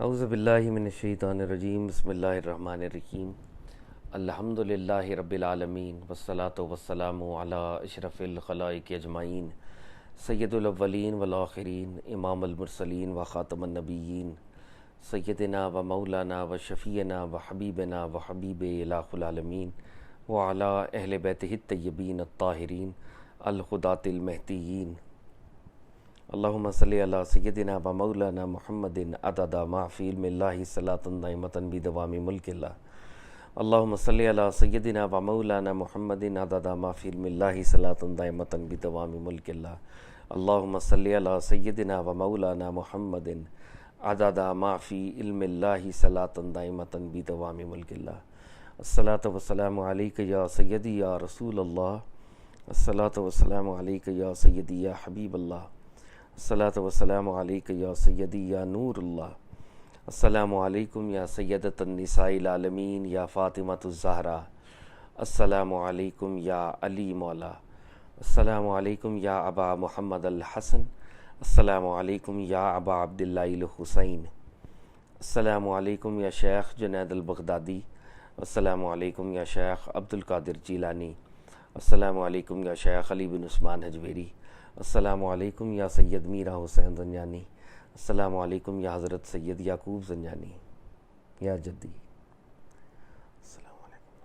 اعوذ باللہ من الشیطان الرجیم بسم اللہ الرحمن الرحیم الحمد للہ رب العالمین والصلاة والسلام علی اشرف الخلائق اجمعین سید الاولین والآخرین امام المرسلین و خاتم النبیین سیدنا و مولانا و شفیعنا و حبیبنا و حبیب الہ العالمین وعلی اہل بیتہ الطیبین الطاہرین الہداۃ المہدیین اللہم صلی علی سیدنا و مولانا محمد عدد ما فی علم اللہ صلاۃ دائمۃ بدوام ملک اللہ اللہم صلی علی سیدنا و مولانا محمد عدد ما فی علم اللہ صلاۃ دائمۃ بدوام ملک اللہ اللہم صلی علی سیدنا و مولانا محمد عدد ما فی علم اللہ صلاۃ دائمۃ بدوام ملک اللہ الصلاۃ والسلام علیک یا سیدی یا رسول اللہ الصلاۃ والسلام علیک یا سیدی یا حبیب اللہ الصلاۃ والسلام علیک یا سیدی یا نور اللہ السلام علیکم یا سیدۃ النساء العالمین یا فاطمۃ الزہرا السلام علیکم یا علی مولا السلام علیکم یا ابا محمد الحسن السلام علیکم یا ابا عبداللہ الحسین السلام علیکم یا شیخ جنید البغدادی السلام علیکم یا شیخ عبد القادر جیلانی السلام علیکم یا شیخ علی بن عثمان حجویری السلام علیکم یا سید میرا حسین زنجانی السلام علیکم یا حضرت سید یعقوب زنجانی یا جدی السلام علیکم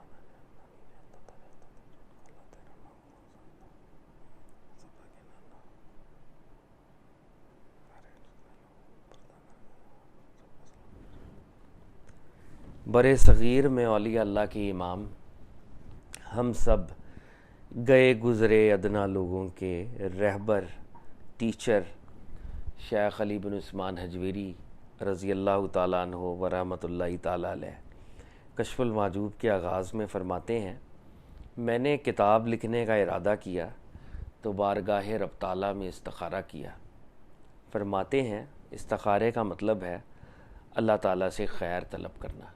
برِ صغیر میں اولیاء اللہ کے امام ہم سب گئے گزرے ادنا لوگوں کے رہبر ٹیچر شیخ علی بن عثمان حجویری رضی اللہ تعالیٰ عنہ و رحمۃ اللہ تعالیٰ علیہ کشف المحجوب کے آغاز میں فرماتے ہیں، میں نے کتاب لکھنے کا ارادہ کیا تو بارگاہ رب تعالیٰ میں استخارہ کیا۔ فرماتے ہیں استخارے کا مطلب ہے اللہ تعالیٰ سے خیر طلب کرنا۔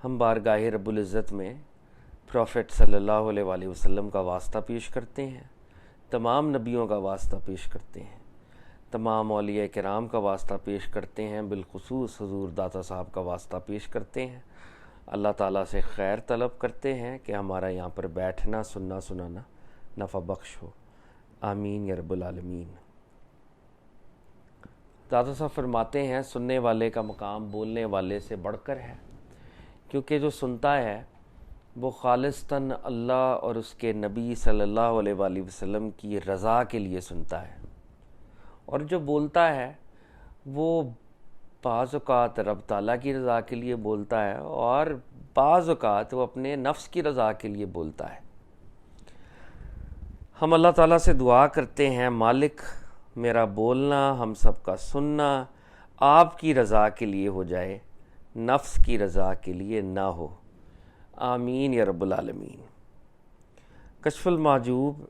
ہم بارگاہ رب العزت میں پروفٹ صلی اللہ علیہ وآلہ وسلم کا واسطہ پیش کرتے ہیں، تمام نبیوں کا واسطہ پیش کرتے ہیں، تمام اولیاء کرام کا واسطہ پیش کرتے ہیں، بالخصوص حضور داتا صاحب کا واسطہ پیش کرتے ہیں۔ اللہ تعالیٰ سے خیر طلب کرتے ہیں کہ ہمارا یہاں پر بیٹھنا سننا سنانا نفع بخش ہو، آمین یا رب العالمین۔ داتا صاحب فرماتے ہیں سننے والے کا مقام بولنے والے سے بڑھ کر ہے، کیونکہ جو سنتا ہے وہ خالصتاً اللہ اور اس کے نبی صلی اللہ علیہ وآلہ وسلم کی رضا کے لیے سنتا ہے، اور جو بولتا ہے وہ بعض اوقات رب تعالیٰ کی رضا کے لیے بولتا ہے اور بعض اوقات وہ اپنے نفس کی رضا کے لیے بولتا ہے۔ ہم اللہ تعالیٰ سے دعا کرتے ہیں، مالک میرا بولنا ہم سب کا سننا آپ کی رضا کے لیے ہو جائے، نفس کی رضا کے لیے نہ ہو، آمین یا رب العالمین۔ کشف المحجوب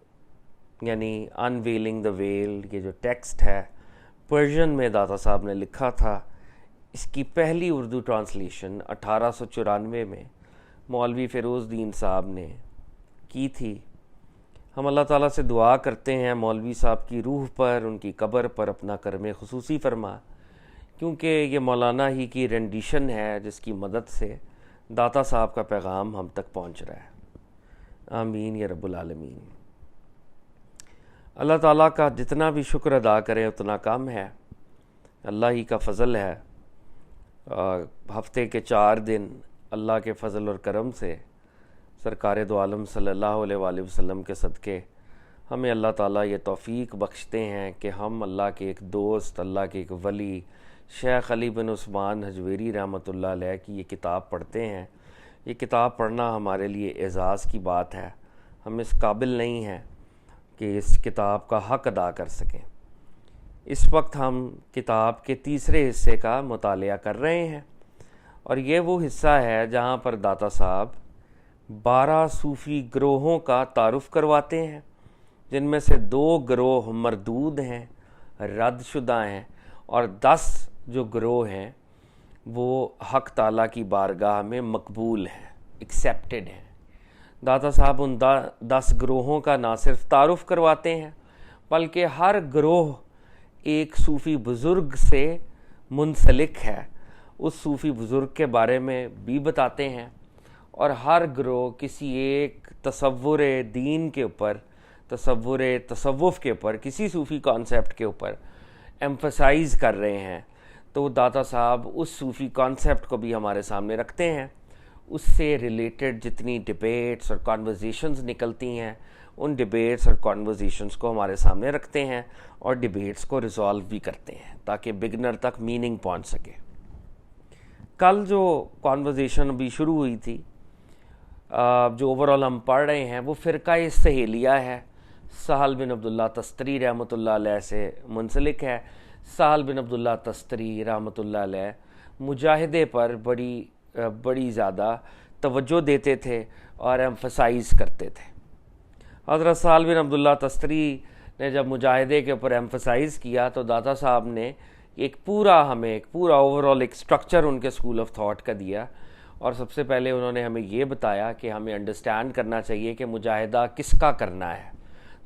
یعنی انویلنگ دا ویل، یہ جو ٹیکسٹ ہے پرشین میں داتا صاحب نے لکھا تھا۔ اس کی پہلی اردو ٹرانسلیشن 1894 میں مولوی فیروز دین صاحب نے کی تھی۔ ہم اللہ تعالیٰ سے دعا کرتے ہیں مولوی صاحب کی روح پر، ان کی قبر پر اپنا کرم خصوصی فرما، کیونکہ یہ مولانا ہی کی رینڈیشن ہے جس کی مدد سے داتا صاحب کا پیغام ہم تک پہنچ رہا ہے، آمین یا رب العالمین۔ اللہ تعالیٰ کا جتنا بھی شکر ادا کریں اتنا کم ہے، اللہ ہی کا فضل ہے۔ ہفتے کے 4 دن اللہ کے فضل اور کرم سے سرکار دو عالم صلی اللہ علیہ وآلہ وسلم کے صدقے ہمیں اللہ تعالیٰ یہ توفیق بخشتے ہیں کہ ہم اللہ کے ایک دوست، اللہ کے ایک ولی شیخ علی بن عثمان حجویری رحمۃ اللہ علیہ کی یہ کتاب پڑھتے ہیں۔ یہ کتاب پڑھنا ہمارے لیے اعزاز کی بات ہے، ہم اس قابل نہیں ہیں کہ اس کتاب کا حق ادا کر سکیں۔ اس وقت ہم کتاب کے تیسرے حصے کا مطالعہ کر رہے ہیں، اور یہ وہ حصہ ہے جہاں پر داتا صاحب 12 صوفی گروہوں کا تعارف کرواتے ہیں، جن میں سے 2 گروہ مردود ہیں، رد شدہ ہیں، اور 10 جو گروہ ہیں وہ حق تعالیٰ کی بارگاہ میں مقبول ہیں، ایکسیپٹڈ ہیں۔ داتا صاحب ان 10 گروہوں کا نہ صرف تعارف کرواتے ہیں بلکہ ہر گروہ ایک صوفی بزرگ سے منسلک ہے اس صوفی بزرگ کے بارے میں بھی بتاتے ہیں، اور ہر گروہ کسی ایک تصور دین کے اوپر، تصور تصوف کے اوپر، کسی صوفی کانسیپٹ کے اوپر ایمفسائز کر رہے ہیں، تو داتا صاحب اس صوفی کانسیپٹ کو بھی ہمارے سامنے رکھتے ہیں. اس سے ریلیٹڈ جتنی ڈبیٹس اور کانورزیشنز نکلتی ہیں، ان ڈبیٹس اور کانورزیشنز کو ہمارے سامنے رکھتے ہیں اور ڈبیٹس کو ریزالو بھی کرتے ہیں تاکہ بگنر تک میننگ پہنچ سکے. کل جو کانورزیشن ابھی شروع ہوئی تھی، جو اوورال ہم پڑھ رہے ہیں، وہ فرقہ سہیلیہ ہے. سہل بن عبداللہ تستری رحمۃ اللہ علیہ سے منسلک ہے. سہل بن عبداللہ تستری رحمۃ اللہ علیہ مجاہدے پر بڑی زیادہ توجہ دیتے تھے اور ایمفسائز کرتے تھے. حضرت سہل بن عبداللہ تستری نے جب مجاہدے کے اوپر ایمفسائز کیا تو داتا صاحب نے ایک پورا اوورال ایک سٹرکچر ان کے اسکول آف تھاٹ کا دیا. اور سب سے پہلے انہوں نے ہمیں یہ بتایا کہ ہمیں انڈرسٹینڈ کرنا چاہیے کہ مجاہدہ کس کا کرنا ہے.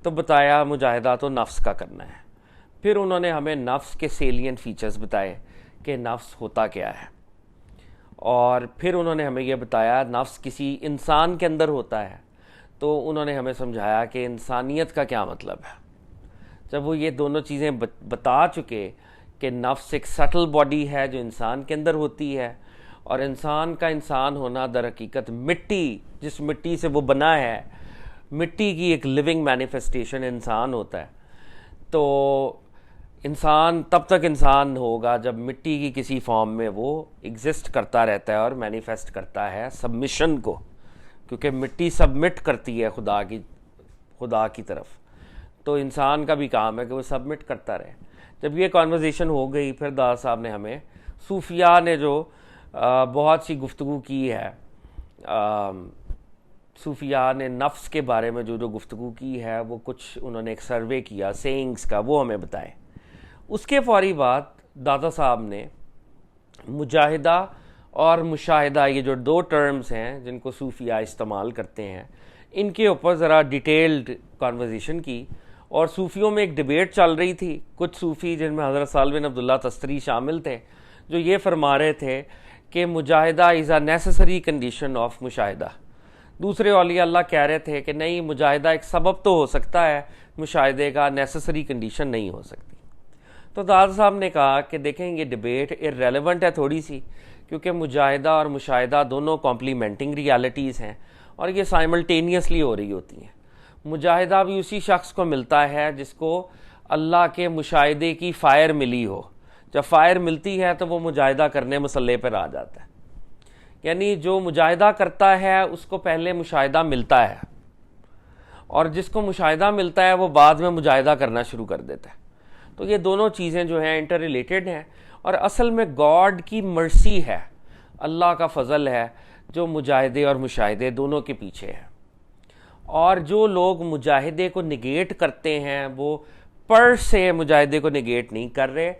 تو بتایا مجاہدہ تو نفس کا کرنا ہے. پھر انہوں نے ہمیں نفس کے سیلین فیچرز بتائے کہ نفس ہوتا کیا ہے، اور پھر انہوں نے ہمیں یہ بتایا نفس کسی انسان کے اندر ہوتا ہے. تو انہوں نے ہمیں سمجھایا کہ انسانیت کا کیا مطلب ہے. جب وہ یہ دونوں چیزیں بتا چکے کہ نفس ایک سٹل باڈی ہے جو انسان کے اندر ہوتی ہے، اور انسان کا انسان ہونا در حقیقت مٹی، جس مٹی سے وہ بنا ہے، مٹی کی ایک لیونگ مینیفیسٹیشن انسان ہوتا ہے. تو انسان تب تک انسان ہوگا جب مٹی کی کسی فارم میں وہ ایگزسٹ کرتا رہتا ہے اور مینیفیسٹ کرتا ہے سبمیشن کو، کیونکہ مٹی سبمٹ کرتی ہے خدا کی طرف. تو انسان کا بھی کام ہے کہ وہ سبمٹ کرتا رہے. جب یہ کانورزیشن ہو گئی، پھر دادا صاحب نے ہمیں صوفیاء نے جو بہت سی گفتگو کی ہے، صوفیاء نے نفس کے بارے میں جو گفتگو کی ہے، وہ کچھ انہوں نے ایک سروے کیا سینگز کا، وہ ہمیں بتائے. اس کے فوری بعد دادا صاحب نے مجاہدہ اور مشاہدہ، یہ جو دو ٹرمز ہیں جن کو صوفیاء استعمال کرتے ہیں، ان کے اوپر ذرا ڈیٹیلڈ کانورزیشن کی. اور صوفیوں میں ایک ڈیبیٹ چل رہی تھی. کچھ صوفی جن میں حضرت سہل بن عبداللہ تستری شامل تھے، جو یہ فرما رہے تھے کہ مجاہدہ از اے نیسسری کنڈیشن آف مشاہدہ. دوسرے اولیاء اللہ کہہ رہے تھے کہ نہیں، مجاہدہ ایک سبب تو ہو سکتا ہے، مشاہدے کا نیسسری کنڈیشن نہیں ہو سکتی. تو دادا صاحب نے کہا کہ دیکھیں یہ ڈیبیٹ ارریلیونٹ ہے تھوڑی سی، کیونکہ مجاہدہ اور مشاہدہ دونوں کمپلیمنٹنگ ریالٹیز ہیں اور یہ سائملٹینیسلی ہو رہی ہوتی ہیں. مجاہدہ بھی اسی شخص کو ملتا ہے جس کو اللہ کے مشاہدے کی فائر ملی ہو. جب فائر ملتی ہے تو وہ مجاہدہ کرنے مسلح پر آ جاتا ہے. یعنی جو مجاہدہ کرتا ہے اس کو پہلے مشاہدہ ملتا ہے، اور جس کو مشاہدہ ملتا ہے وہ بعد میں مجاہدہ کرنا شروع کر دیتا ہے. تو یہ دونوں چیزیں جو ہیں انٹر ریلیٹڈ ہیں، اور اصل میں گاڈ کی مرسی ہے، اللہ کا فضل ہے جو مجاہدے اور مشاہدے دونوں کے پیچھے ہے. اور جو لوگ مجاہدے کو نگیٹ کرتے ہیں وہ پر سے مجاہدے کو نگیٹ نہیں کر رہے،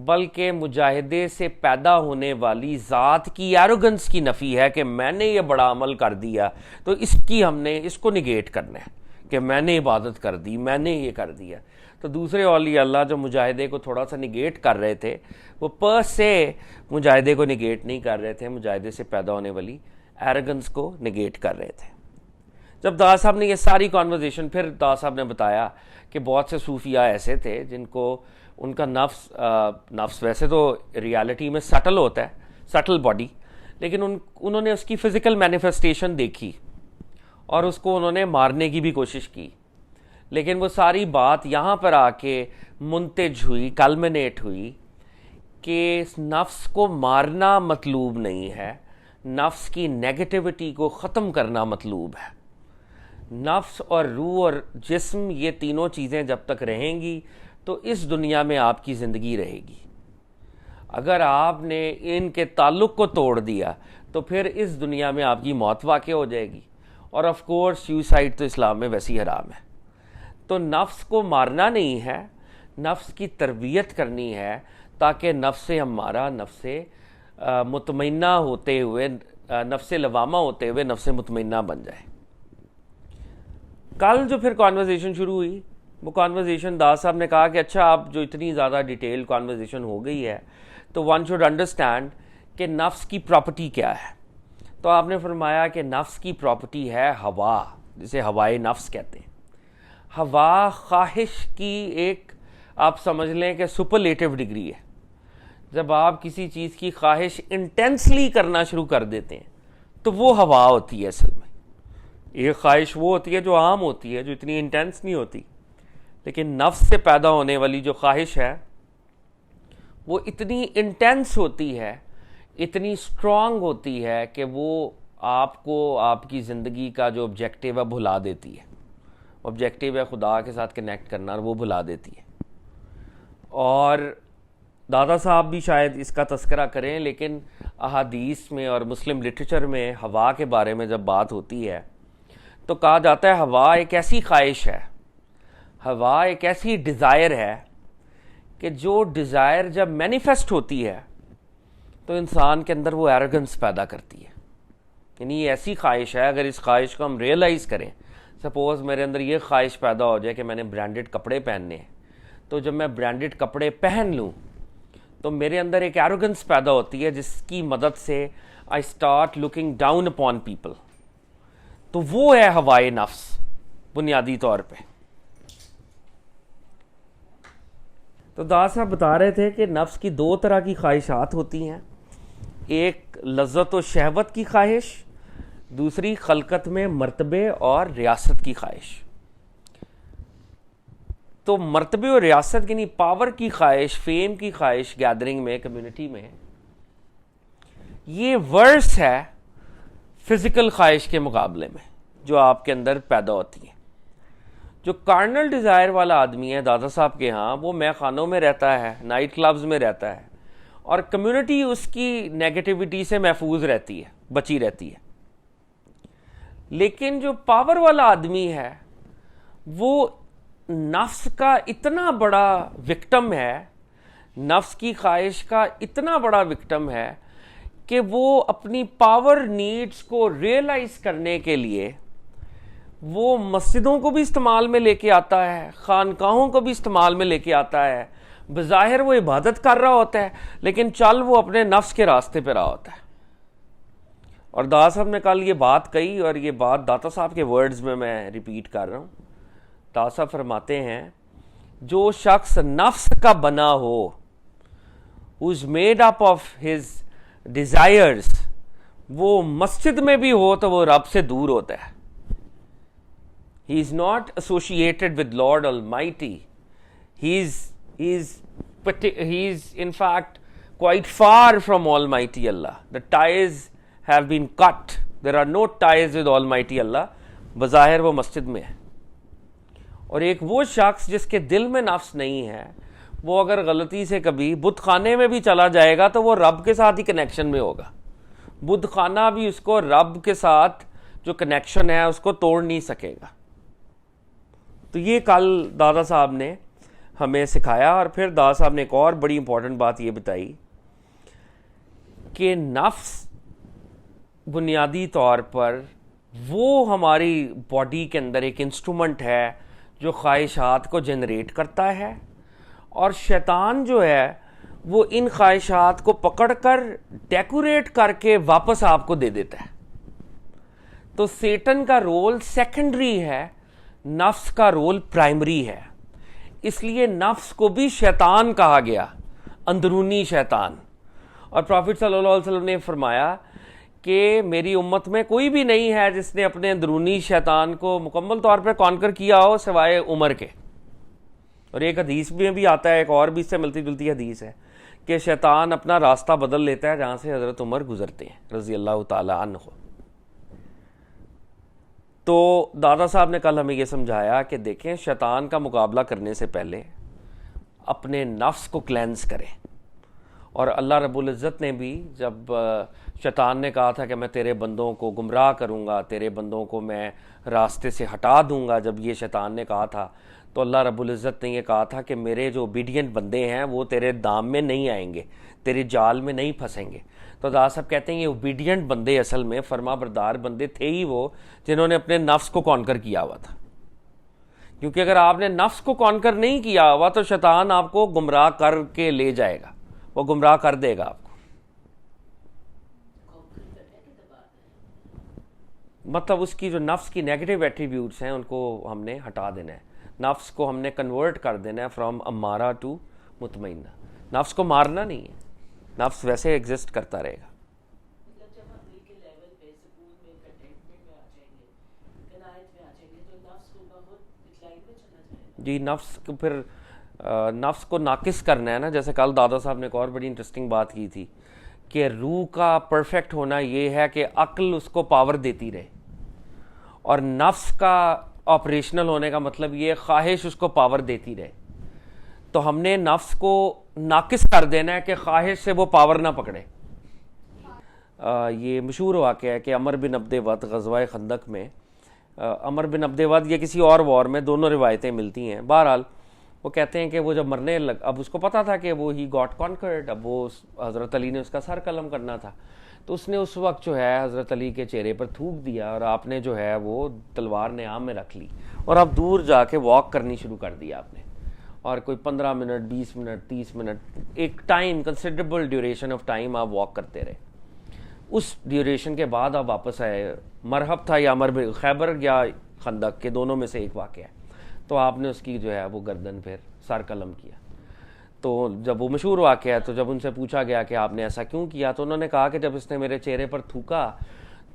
بلکہ مجاہدے سے پیدا ہونے والی ذات کی ایروگنس کی نفی ہے کہ میں نے یہ بڑا عمل کر دیا تو ہم نے اس کو نگیٹ کرنا ہے کہ میں نے عبادت کر دی، میں نے یہ کر دیا. تو دوسرے اولیاء اللہ جو مجاہدے کو تھوڑا سا نگیٹ کر رہے تھے، وہ پر سے مجاہدے کو نگیٹ نہیں کر رہے تھے، مجاہدے سے پیدا ہونے والی ایروگنس کو نگیٹ کر رہے تھے. جب دادا صاحب نے یہ ساری کانورزیشن، پھر دادا صاحب نے بتایا کہ بہت سے صوفیاء ایسے تھے جن کو ان کا نفس ویسے تو ریالٹی میں سٹل ہوتا ہے، سٹل باڈی، لیکن انہوں نے اس کی فزیکل مینیفیسٹیشن دیکھی اور اس کو انہوں نے مارنے کی بھی کوشش کی. لیکن وہ ساری بات یہاں پر آ کے منتج ہوئی، کلمنیٹ ہوئی کہ نفس کو مارنا مطلوب نہیں ہے، نفس کی نیگیٹیوٹی کو ختم کرنا مطلوب ہے. نفس اور روح اور جسم، یہ تینوں چیزیں جب تک رہیں گی تو اس دنیا میں آپ کی زندگی رہے گی. اگر آپ نے ان کے تعلق کو توڑ دیا تو پھر اس دنیا میں آپ کی موت واقع ہو جائے گی. اور آف کورس سیوسائڈ تو اسلام میں ویسی حرام ہے. تو نفس کو مارنا نہیں ہے، نفس کی تربیت کرنی ہے تاکہ نفس ہمارا نفس مطمئنہ ہوتے ہوئے، نفس لوامہ ہوتے ہوئے نفس مطمئنہ بن جائے. کل جو پھر کانورزیشن شروع ہوئی، وہ کانورزیشن دادا صاحب نے کہا کہ اچھا اب جو اتنی زیادہ ڈیٹیل کانورزیشن ہو گئی ہے، تو ون شوڈ انڈرسٹینڈ کہ نفس کی پراپرٹی کیا ہے. تو آپ نے فرمایا کہ نفس کی پراپرٹی ہے ہوا، جسے ہوائے نفس کہتے ہیں. ہوا خواہش کی ایک آپ سمجھ لیں کہ سپرلیٹو ڈگری ہے. جب آپ کسی چیز کی خواہش انٹینسلی کرنا شروع کر دیتے ہیں تو وہ ہوا ہوتی ہے. اصل میں ایک خواہش وہ ہوتی ہے جو عام ہوتی ہے، جو اتنی انٹینس نہیں ہوتی، لیکن نفس سے پیدا ہونے والی جو خواہش ہے وہ اتنی انٹینس ہوتی ہے، اتنی اسٹرانگ ہوتی ہے کہ وہ آپ کو آپ کی زندگی کا جو آبجیکٹیو ہے بھلا دیتی ہے. آبجیکٹیو ہے خدا کے ساتھ کنیکٹ کرنا، اور وہ بھلا دیتی ہے. اور دادا صاحب بھی شاید اس کا تذکرہ کریں، لیکن احادیث میں اور مسلم لٹریچر میں ہوا کے بارے میں جب بات ہوتی ہے تو کہا جاتا ہے ہوا ایک ایسی خواہش ہے، ہوا ایک ایسی ڈیزائر ہے کہ جو ڈیزائر جب مینیفیسٹ ہوتی ہے تو انسان کے اندر وہ ایروگنس پیدا کرتی ہے. یعنی یہ ایسی خواہش ہے، اگر اس خواہش کو ہم ریئلائز کریں، سپوز میرے اندر یہ خواہش پیدا ہو جائے کہ میں نے برانڈڈ کپڑے پہننے ہیں، تو جب میں برانڈڈ کپڑے پہن لوں تو میرے اندر ایک ایروگنس پیدا ہوتی ہے جس کی مدد سے I start looking down upon people. تو وہ ہے ہوائے نفس بنیادی طور پہ. تو دادا صاحب بتا رہے تھے کہ نفس کی دو طرح کی خواہشات ہوتی ہیں، ایک لذت و شہوت کی خواہش، دوسری خلقت میں مرتبے اور ریاست کی خواہش. تو مرتبے اور ریاست یعنی پاور کی خواہش، فیم کی خواہش گیدرنگ میں، کمیونٹی میں، یہ ورس ہے فزیکل خواہش کے مقابلے میں جو آپ کے اندر پیدا ہوتی ہے. جو کارنل ڈیزائر والا آدمی ہے دادا صاحب کے ہاں، وہ مے خانوں میں رہتا ہے، نائٹ کلبز میں رہتا ہے، اور کمیونٹی اس کی نیگیٹیوٹی سے محفوظ رہتی ہے، بچی رہتی ہے. لیکن جو پاور والا آدمی ہے وہ نفس کا اتنا بڑا وکٹم ہے، نفس کی خواہش کا اتنا بڑا وکٹم ہے کہ وہ اپنی پاور نیڈز کو ریئلائز کرنے کے لیے وہ مسجدوں کو بھی استعمال میں لے کے آتا ہے، خانقاہوں کو بھی استعمال میں لے کے آتا ہے. بظاہر وہ عبادت کر رہا ہوتا ہے لیکن چل وہ اپنے نفس کے راستے پہ رہا ہوتا ہے. اور دادا صاحب نے کل یہ بات کہی، اور یہ بات داتا صاحب کے ورڈز میں ریپیٹ کر رہا ہوں. دادا صاحب فرماتے ہیں جو شخص نفس کا بنا ہو، who's made up of his desires، وہ مسجد میں بھی ہو تو وہ رب سے دور ہوتا ہے. He is not associated with Lord Almighty. He is in fact quite far from Almighty Allah. The ties have been cut. There are no ties with Almighty Allah. بظاہر وہ مسجد میں ہے. اور ایک وہ شخص جس کے دل میں نفس نہیں ہے، وہ اگر غلطی سے کبھی بت خانے میں بھی چلا جائے گا تو وہ رب کے ساتھ ہی کنیکشن میں ہوگا. بت خانہ بھی اس کو رب کے ساتھ جو کنیکشن ہے اس کو توڑ نہیں سکے گا. تو یہ کل دادا صاحب نے ہمیں سکھایا. اور پھر دادا صاحب نے ایک اور بڑی امپورٹنٹ بات یہ بتائی کہ نفس بنیادی طور پر وہ ہماری باڈی کے اندر ایک انسٹرومنٹ ہے جو خواہشات کو جنریٹ کرتا ہے، اور شیطان جو ہے وہ ان خواہشات کو پکڑ کر ڈیکوریٹ کر کے واپس آپ کو دے دیتا ہے. تو سیٹن کا رول سیکنڈری ہے، نفس کا رول پرائمری ہے. اس لیے نفس کو بھی شیطان کہا گیا، اندرونی شیطان. اور پروفٹ صلی اللہ علیہ وسلم نے فرمایا کہ میری امت میں کوئی بھی نہیں ہے جس نے اپنے اندرونی شیطان کو مکمل طور پر کانکر کیا ہو سوائے عمر کے. اور ایک حدیث میں بھی آتا ہے، ایک اور بھی اس سے ملتی جلتی حدیث ہے کہ شیطان اپنا راستہ بدل لیتا ہے جہاں سے حضرت عمر گزرتے ہیں رضی اللہ تعالی عنہ. تو دادا صاحب نے کل ہمیں یہ سمجھایا کہ دیکھیں شیطان کا مقابلہ کرنے سے پہلے اپنے نفس کو کلینز کریں. اور اللہ رب العزت نے بھی جب شیطان نے کہا تھا کہ میں تیرے بندوں کو گمراہ کروں گا، تیرے بندوں کو میں راستے سے ہٹا دوں گا، جب یہ شیطان نے کہا تھا تو اللہ رب العزت نے یہ کہا تھا کہ میرے جو اوبیڈینٹ بندے ہیں وہ تیرے دام میں نہیں آئیں گے، تیرے جال میں نہیں پھنسیں گے. تو دادا صاحب کہتے ہیں یہ اوبیڈینٹ بندے اصل میں فرما بردار بندے تھے ہی وہ جنہوں نے اپنے نفس کو کانکر کیا ہوا تھا. کیونکہ اگر آپ نے نفس کو کانکر نہیں کیا ہوا تو شیطان آپ کو گمراہ کر کے لے جائے گا، وہ گمراہ کر دے گا آپ کو. مطلب اس کی جو نفس کی نیگیٹو ایٹریبیوٹس ہیں ان کو ہم نے ہٹا دینا ہے. نفس کو ہم نے کنورٹ کر دینا ہے فرام امارہ ٹو مطمئنہ. نفس کو مارنا نہیں ہے, نفس ویسے ایگزسٹ کرتا رہے گا. جی نفس کو پھر نفس کو ناقص کرنا ہے نا. جیسے کل دادا صاحب نے ایک اور بڑی انٹرسٹنگ بات کی تھی کہ روح کا پرفیکٹ ہونا یہ ہے کہ عقل اس کو پاور دیتی رہے, اور نفس کا آپریشنل ہونے کا مطلب یہ خواہش اس کو پاور دیتی رہے. تو ہم نے نفس کو ناقص کر دینا ہے کہ خواہش سے وہ پاور نہ پکڑے. یہ مشہور واقعہ ہے کہ عمر بن عبد ود غزوہ خندق میں, عمر بن عبد ود یہ کسی اور وار میں, دونوں روایتیں ملتی ہیں. بہرحال وہ کہتے ہیں کہ وہ جب مرنے اب اس کو پتا تھا کہ وہ ہی گاٹ کانکرڈ, اب وہ حضرت علی نے اس کا سر قلم کرنا تھا, تو اس نے اس وقت جو ہے حضرت علی کے چہرے پر تھوک دیا, اور آپ نے جو ہے وہ تلوار نیام میں رکھ لی, اور اب دور جا کے واک کرنی شروع کر دیا آپ نے. اور کوئی 15 منٹ 20 منٹ 30 منٹ ایک time, considerable duration of time آپ واک کرتے رہے. اس ڈیوریشن کے بعد آپ واپس آئے. مرحب تھا یا خیبر یا خندق کے دونوں میں سے ایک واقعہ ہے. تو آپ نے اس کی جو ہے وہ گردن پھر سر قلم کیا. تو جب وہ مشہور واقعہ ہے, تو جب ان سے پوچھا گیا کہ آپ نے ایسا کیوں کیا, تو انہوں نے کہا کہ جب اس نے میرے چہرے پر تھوکا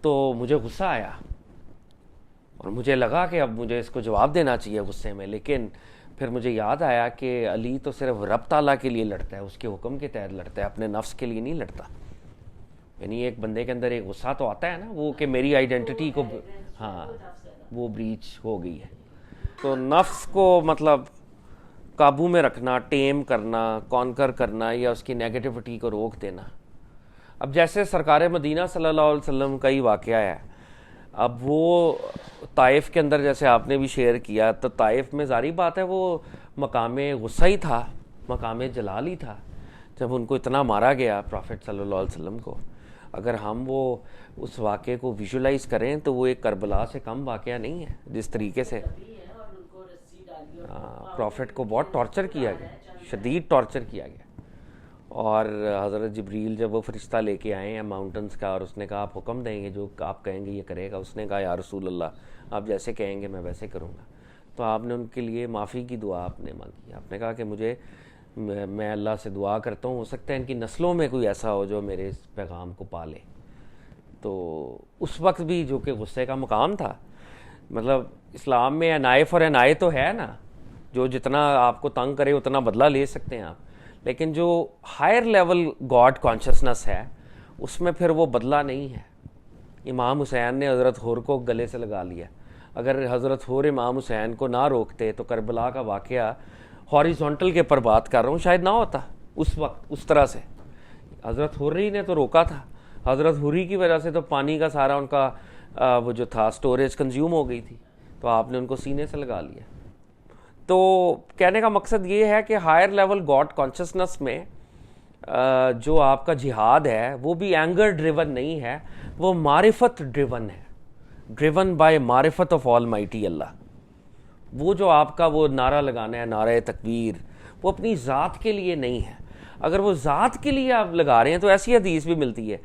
تو مجھے غصہ آیا, اور مجھے لگا کہ اب مجھے اس کو جواب دینا چاہیے غصے میں, لیکن پھر مجھے یاد آیا کہ علی تو صرف رب تعالیٰ کے لیے لڑتا ہے, اس کے حکم کے تحت لڑتا ہے, اپنے نفس کے لیے نہیں لڑتا. یعنی ایک بندے کے اندر ایک غصہ تو آتا ہے نا, وہ کہ میری آئیڈینٹی کو, ہاں وہ بریچ ہو گئی ہے. تو نفس کو مطلب قابو میں رکھنا, ٹیم کرنا, کانکر کرنا, یا اس کی نیگیٹیوٹی کو روک دینا. اب جیسے سرکار مدینہ صلی اللہ علیہ وسلم کا ہی واقعہ ہے. اب وہ طائف کے اندر جیسے آپ نے بھی شیئر کیا, تو طائف میں ظاہری بات ہے وہ مقام غصہ ہی تھا, مقام جلال ہی تھا, جب ان کو اتنا مارا گیا پروفٹ صلی اللہ علیہ وسلم کو. اگر ہم وہ اس واقعے کو ویژولائز کریں تو وہ ایک کربلا سے کم واقعہ نہیں ہے. جس طریقے سے پروفٹ کو بہت ٹارچر کیا گیا, شدید ٹارچر کیا گیا, اور حضرت جبریل جب وہ فرشتہ لے کے آئے ہیں ماؤنٹنس کا, اور اس نے کہا آپ حکم دیں گے, جو آپ کہیں گے یہ کرے گا. اس نے کہا یا رسول اللہ آپ جیسے کہیں گے میں ویسے کروں گا. تو آپ نے ان کے لیے معافی کی دعا آپ نے مانگی. آپ نے کہا کہ میں اللہ سے دعا کرتا ہوں, ہو سکتا ہے ان کی نسلوں میں کوئی ایسا ہو جو میرے اس پیغام کو پالے. تو اس وقت بھی جو کہ غصے کا مقام تھا, مطلب اسلام میں عنائف اور عنایت تو ہے نا, جو جتنا آپ کو تنگ کرے اتنا بدلہ لے سکتے ہیں آپ, لیکن جو ہائر لیول گاڈ کانشسنس ہے اس میں پھر وہ بدلہ نہیں ہے. امام حسین نے حضرت حور کو گلے سے لگا لیا. اگر حضرت حور امام حسین کو نہ روکتے تو کربلا کا واقعہ ہاریزونٹل کے پر بات کر رہا ہوں شاید نہ ہوتا اس وقت اس طرح سے. حضرت حری نے تو روکا تھا, حضرت حری کی وجہ سے تو پانی کا سارا ان کا وہ جو تھا سٹوریج کنزیوم ہو گئی تھی, تو آپ نے ان کو سینے سے لگا لیا. تو کہنے کا مقصد یہ ہے کہ ہائر لیول گاڈ کانشسنس میں جو آپ کا جہاد ہے وہ بھی اینگر ڈریون نہیں ہے, وہ معرفت ڈریون ہے, ڈریون بائی معرفت آف آل مائٹی اللہ. وہ جو آپ کا وہ نعرہ لگانا ہے, نعرہ تکبیر, وہ اپنی ذات کے لیے نہیں ہے. اگر وہ ذات کے لیے آپ لگا رہے ہیں تو ایسی حدیث بھی ملتی ہے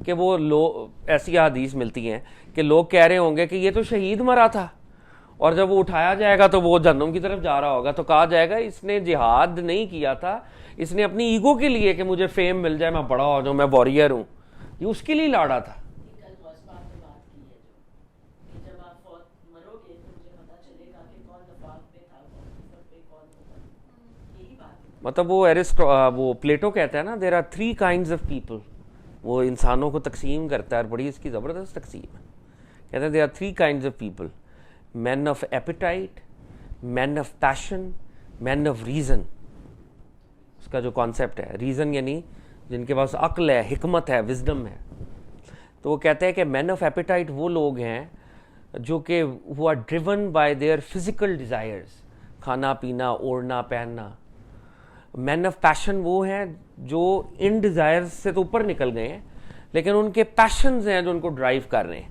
کہ وہ ایسی حدیث ملتی ہیں کہ لوگ کہہ رہے ہوں گے کہ یہ تو شہید مرا تھا, اور جب وہ اٹھایا جائے گا تو وہ جہنم کی طرف جا رہا ہوگا, تو کہا جائے گا اس نے جہاد نہیں کیا تھا, اس نے اپنی ایگو کے لیے کہ مجھے فیم مل جائے, میں بڑا ہو جاؤں, میں واریر ہوں, یہ اس کے لیے لڑا تھا. مطلب وہ پلیٹو کہتا ہے نا, there are 3 kinds of people. وہ انسانوں کو تقسیم کرتا ہے, اور بڑی اس کی زبردست تقسیم ہے. کہتا ہے there are 3 kinds of people. Men of appetite, men of passion, men of reason. اس کا جو کانسیپٹ ہے, ریزن یعنی جن کے پاس عقل ہے, حکمت ہے, وزڈم ہے. تو وہ کہتے ہیں کہ مین آف ایپیٹائٹ وہ لوگ ہیں جو کہ who are driven by their physical desires, کھانا پینا, اوڑھنا پہننا. مین آف پیشن وہ ہیں جو ان ڈیزائرز سے تو اوپر نکل گئے ہیں, لیکن ان کے پیشنز ہیں جو ان کو ڈرائیو کر رہے ہیں.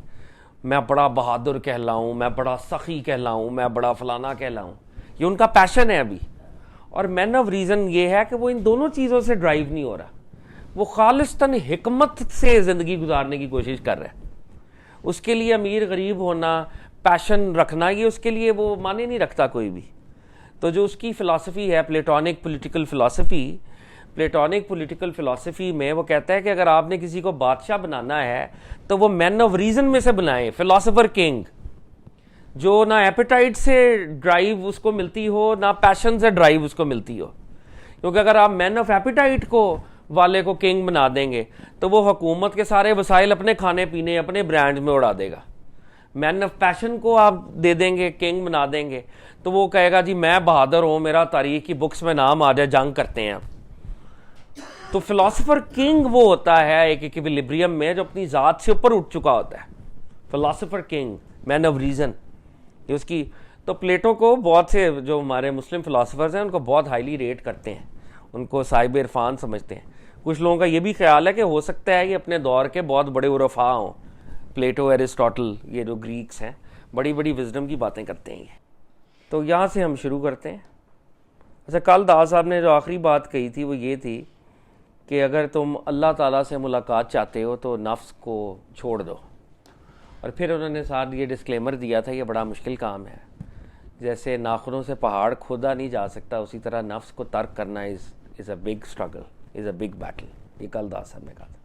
میں بڑا بہادر کہلاؤں, میں بڑا سخی کہلاؤں, میں بڑا فلانا کہلاؤں, یہ ان کا پیشن ہے ابھی. اور مین آف ریزن یہ ہے کہ وہ ان دونوں چیزوں سے ڈرائیو نہیں ہو رہا, وہ خالصتاً حکمت سے زندگی گزارنے کی کوشش کر رہا ہے. اس کے لیے امیر غریب ہونا, پیشن رکھنا, یہ اس کے لیے وہ معنی نہیں رکھتا کوئی بھی. تو جو اس کی فلسفی ہے پلیٹونک پولیٹیکل فلسفی, پلیٹونک پولیٹیکل فلسفی میں وہ کہتا ہے کہ اگر آپ نے کسی کو بادشاہ بنانا ہے تو وہ مین آف ریزن میں سے بنائیں, فلاسفر کنگ, جو نہ ایپیٹائٹ سے ڈرائیو اس کو ملتی ہو نہ پیشن سے ڈرائیو اس کو ملتی ہو. کیونکہ اگر آپ مین آف ایپیٹائٹ کو والے کو کنگ بنا دیں گے تو وہ حکومت کے سارے وسائل اپنے کھانے پینے اپنے برانڈ میں اڑا دے گا. مین آف پیشن کو آپ دے دیں گے, کنگ بنا دیں گے, تو وہ کہے گا جی میں بہادر ہوں, میرا تاریخ کی بکس میں نام آ جائے, جنگ کرتے ہیں. تو فلاسفر کنگ وہ ہوتا ہے ایک ایکویلیبریم میں جو اپنی ذات سے اوپر اٹھ چکا ہوتا ہے. Philosopher king, man of reason, یہ اس کی. تو پلیٹو کو بہت سے جو ہمارے مسلم فلاسفرز ہیں ان کو بہت ہائیلی ریٹ کرتے ہیں, ان کو صاحب عرفان سمجھتے ہیں. کچھ لوگوں کا یہ بھی خیال ہے کہ ہو سکتا ہے کہ اپنے دور کے بہت بڑے عرفاء ہوں, پلیٹو, ایرسٹوٹل, یہ جو گریکس ہیں, بڑی بڑی وزڈم کی باتیں کرتے ہیں. تو یہاں سے ہم شروع کرتے ہیں. اچھا, کل داس صاحب نے جو آخری بات کہی تھی وہ یہ تھی کہ اگر تم اللہ تعالیٰ سے ملاقات چاہتے ہو تو نفس کو چھوڑ دو. اور پھر انہوں نے ساتھ یہ ڈسکلیمر دیا تھا یہ بڑا مشکل کام ہے, جیسے ناخنوں سے پہاڑ کھودا نہیں جا سکتا اسی طرح نفس کو ترک کرنا is a big struggle, is a big battle. یہ کل داس صاحب نے کہا تھا.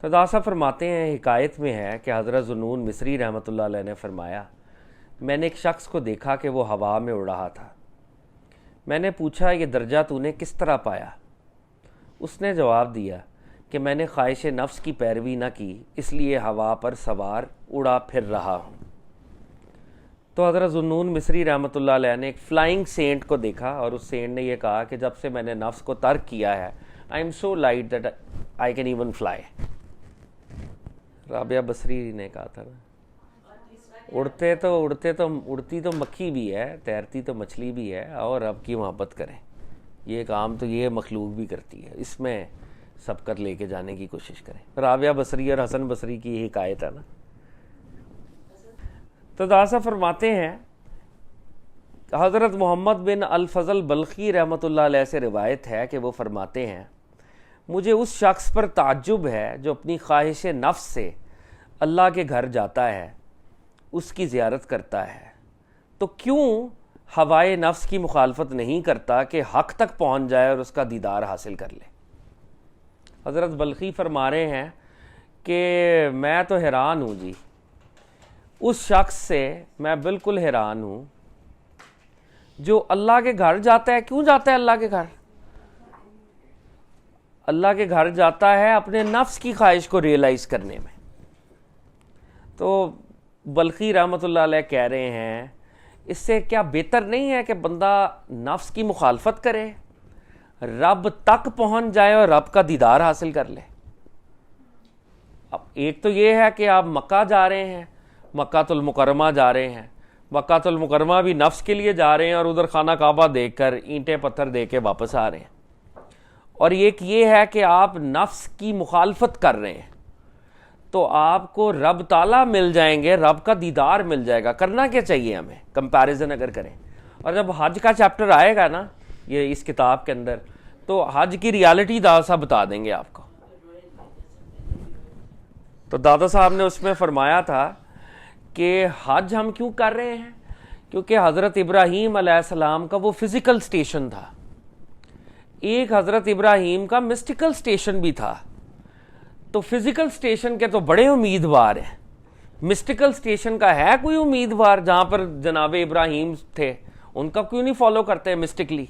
تو داس صاحب فرماتے ہیں, حکایت میں ہے کہ حضرت ذوالنون مصری رحمۃ اللہ علیہ نے فرمایا, میں نے ایک شخص کو دیکھا کہ وہ ہوا میں اڑ رہا تھا. میں نے پوچھا یہ درجہ تو نے کس طرح پایا؟ اس نے جواب دیا کہ میں نے خواہش نفس کی پیروی نہ کی, اس لیے ہوا پر سوار اڑا پھر رہا ہوں. تو حضرت ذوالنون مصری رحمۃ اللہ علیہ نے ایک فلائنگ سینٹ کو دیکھا اور اس سینٹ نے یہ کہا کہ جب سے میں نے نفس کو ترک کیا ہے, I am so light that I can even fly. Rabia Basri نے کہا تھا نا, اڑتی تو مکھی بھی ہے, تیرتی تو مچھلی بھی ہے, اور رب کی محبت کریں. یہ کام تو یہ مخلوق بھی کرتی ہے, اس میں سبقت لے کے جانے کی کوشش کریں. رابعہ بصری اور حسن بصری کی یہ حکایت ہے نا. تو داسا فرماتے ہیں حضرت محمد بن الفضل بلخی رحمۃ اللہ علیہ سے روایت ہے کہ وہ فرماتے ہیں, مجھے اس شخص پر تعجب ہے جو اپنی خواہش نفس سے اللہ کے گھر جاتا ہے, اس کی زیارت کرتا ہے, تو کیوں ہوائے نفس کی مخالفت نہیں کرتا کہ حق تک پہنچ جائے اور اس کا دیدار حاصل کر لے. حضرت بلخی فرما رہے ہیں کہ میں تو حیران ہوں جی, اس شخص سے میں بالکل حیران ہوں جو اللہ کے گھر جاتا ہے. کیوں جاتا ہے اللہ کے گھر؟ اللہ کے گھر جاتا ہے اپنے نفس کی خواہش کو ریئلائز کرنے میں. تو بلخی رحمۃ اللہ علیہ کہہ رہے ہیں اس سے کیا بہتر نہیں ہے کہ بندہ نفس کی مخالفت کرے, رب تک پہنچ جائے اور رب کا دیدار حاصل کر لے. اب ایک تو یہ ہے کہ آپ مکہ جا رہے ہیں, مکہ المکرمہ جا رہے ہیں, مکہ المکرمہ بھی نفس کے لیے جا رہے ہیں اور ادھر خانہ کعبہ دیکھ کر اینٹیں پتھر دے کے واپس آ رہے ہیں. اور ایک یہ ہے کہ آپ نفس کی مخالفت کر رہے ہیں, تو آپ کو رب تعالیٰ مل جائیں گے, رب کا دیدار مل جائے گا. کرنا کیا چاہیے ہمیں کمپیریزن اگر کریں؟ اور جب حج کا چیپٹر آئے گا نا یہ اس کتاب کے اندر, تو حج کی ریالٹی دادا صاحب بتا دیں گے آپ کو. تو دادا صاحب نے اس میں فرمایا تھا کہ حج ہم کیوں کر رہے ہیں, کیونکہ حضرت ابراہیم علیہ السلام کا وہ فزیکل سٹیشن تھا, ایک حضرت ابراہیم کا مسٹیکل سٹیشن بھی تھا. تو فزیکل سٹیشن کے تو بڑے امیدوار ہیں, مسٹیکل سٹیشن کا ہے کوئی امیدوار جہاں پر جناب ابراہیم تھے؟ ان کا کیوں نہیں فالو کرتے مسٹیکلی؟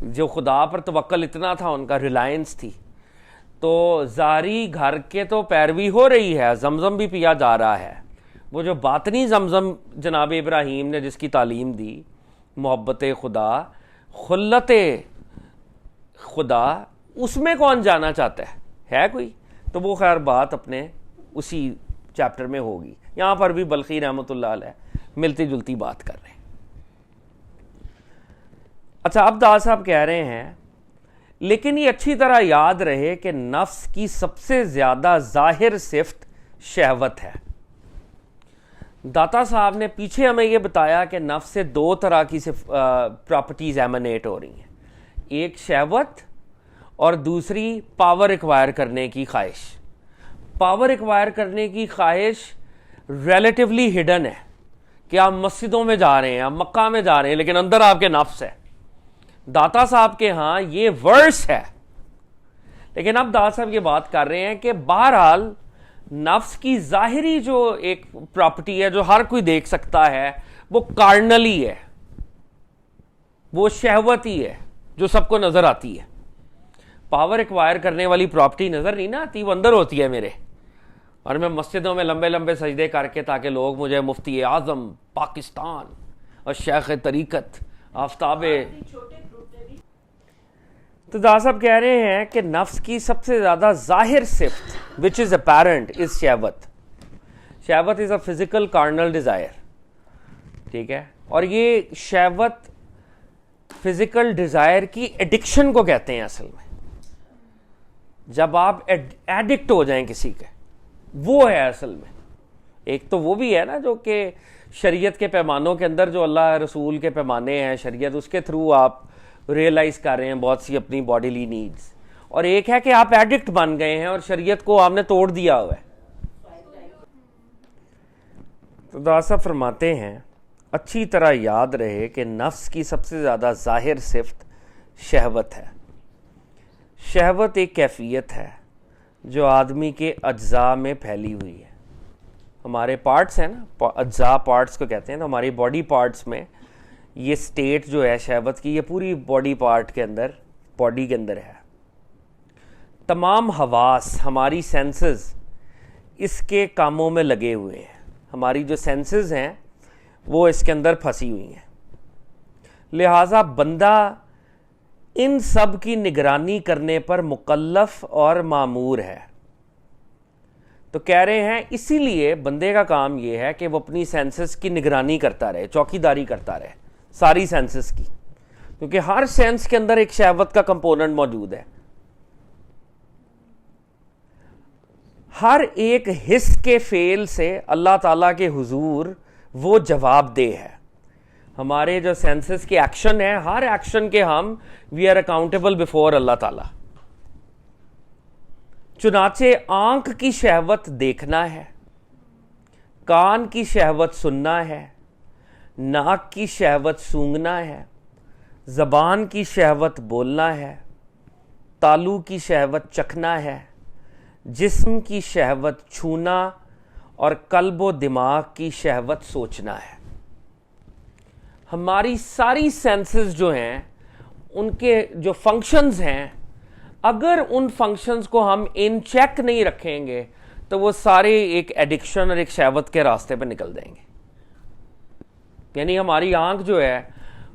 جو خدا پر توکل اتنا تھا, ان کا ریلائنس تھی. تو ظاہری گھر کے تو پیروی ہو رہی ہے, زمزم بھی پیا جا رہا ہے, وہ جو باطنی زمزم جناب ابراہیم نے جس کی تعلیم دی, محبت خدا, خلت خدا, اس میں کون جانا چاہتا ہے کوئی؟ تو وہ خیر بات اپنے اسی چیپٹر میں ہوگی. یہاں پر بھی بلخی رحمۃ اللہ علیہ ملتی جلتی بات کر رہے ہیں. اچھا, اب داس صاحب کہہ رہے ہیں لیکن یہ اچھی طرح یاد رہے کہ نفس کی سب سے زیادہ ظاہر صفت شہوت ہے. داتا صاحب نے پیچھے ہمیں یہ بتایا کہ نفس سے دو طرح کی پراپرٹیز ایمنیٹ ہو رہی ہیں، ایک شہوت اور دوسری پاور ایکوائر کرنے کی خواہش. پاور ایکوائر کرنے کی خواہش ریلیٹیولی ہڈن ہے کہ آپ مسجدوں میں جا رہے ہیں، آپ مکہ میں جا رہے ہیں، لیکن اندر آپ کے نفس ہے. داتا صاحب کے ہاں یہ ورس ہے. لیکن اب داتا صاحب یہ بات کر رہے ہیں کہ بہرحال نفس کی ظاہری جو ایک پراپرٹی ہے جو ہر کوئی دیکھ سکتا ہے وہ کارنلی ہے، وہ شہوت ہی ہے جو سب کو نظر آتی ہے. پاور ایکوائر کرنے والی پراپرٹی نظر نہیں نہ آتی، وہ اندر ہوتی ہے میرے، اور میں مسجدوں میں لمبے لمبے سجدے کر کے تاکہ لوگ مجھے مفتی اعظم پاکستان اور شیخ طریقت آفتاب. تو دادا صاحب کہہ رہے ہیں کہ نفس کی سب سے زیادہ ظاہر صفت which is apparent is شہوت. شہوت is a physical carnal desire. ٹھیک ہے، اور یہ شہوت فزیکل ڈیزائر کی ایڈکشن کو کہتے ہیں. اصل میں جب آپ ایڈکٹ ہو جائیں کسی کے، وہ ہے اصل میں. ایک تو وہ بھی ہے نا جو کہ شریعت کے پیمانوں کے اندر جو اللہ رسول کے پیمانے ہیں، شریعت اس کے تھرو آپ ریئلائز کر رہے ہیں بہت سی اپنی باڈیلی نیڈز، اور ایک ہے کہ آپ ایڈکٹ بن گئے ہیں اور شریعت کو آپ نے توڑ دیا ہوا ہے. تو دادا صاحب فرماتے ہیں اچھی طرح یاد رہے کہ نفس کی سب سے زیادہ ظاہر صفت شہوت ہے. شہوت ایک کیفیت ہے جو آدمی کے اجزاء میں پھیلی ہوئی ہے. ہمارے پارٹس ہیں نا، اجزاء پارٹس کو کہتے ہیں، تو ہماری باڈی پارٹس میں یہ سٹیٹ جو ہے شہوت کی، یہ پوری باڈی پارٹ کے اندر، باڈی کے اندر ہے. تمام حواس، ہماری سینسز اس کے کاموں میں لگے ہوئے ہیں. ہماری جو سینسز ہیں وہ اس کے اندر پھنسی ہوئی ہیں. لہٰذا بندہ ان سب کی نگرانی کرنے پر مکلف اور مامور ہے. تو کہہ رہے ہیں اسی لیے بندے کا کام یہ ہے کہ وہ اپنی سینسز کی نگرانی کرتا رہے، چوکیداری کرتا رہے ساری سینسز کی، کیونکہ ہر سینس کے اندر ایک شہوت کا کمپوننٹ موجود ہے. ہر ایک حس کے فعل سے اللہ تعالیٰ کے حضور وہ جواب دہ ہے. ہمارے جو سینسز کے ایکشن ہیں، ہر ایکشن کے ہم وی آر اکاؤنٹیبل بیفور اللہ تعالیٰ. چنانچہ آنکھ کی شہوت دیکھنا ہے، کان کی شہوت سننا ہے، ناک کی شہوت سونگھنا ہے، زبان کی شہوت بولنا ہے، تالو کی شہوت چکھنا ہے، جسم کی شہوت چھونا اور قلب و دماغ کی شہوت سوچنا ہے. ہماری ساری سینسز جو ہیں ان کے جو فنکشنز ہیں، اگر ان فنکشنز کو ہم ان چیک نہیں رکھیں گے تو وہ سارے ایک ایڈکشن اور ایک شہوت کے راستے پہ نکل دیں گے. یعنی ہماری آنکھ جو ہے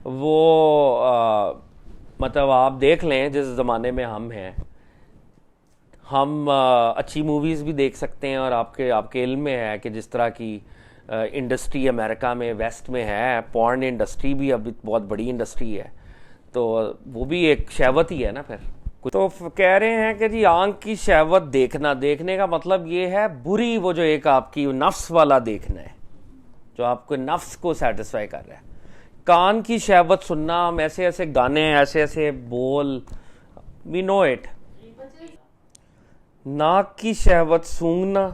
وہ مطلب آپ دیکھ لیں جس زمانے میں ہم ہیں، ہم اچھی موویز بھی دیکھ سکتے ہیں، اور آپ کے علم میں ہے کہ جس طرح کی انڈسٹری امریکہ میں ویسٹ میں ہے، پورن انڈسٹری بھی اب بہت بڑی انڈسٹری ہے، تو وہ بھی ایک شہوت ہی ہے نا. پھر تو کہہ رہے ہیں کہ جی آنکھ کی شہوت دیکھنے کا مطلب یہ ہے بری، وہ جو ایک آپ کی نفس والا دیکھنا ہے جو آپ کو نفس کو سیٹسفائی کر رہا ہے. کان کی شہوت سننا، ہم ایسے ایسے گانے، ایسے ایسے بول، وی نو اٹ. ناک کی شہوت سونگھنا،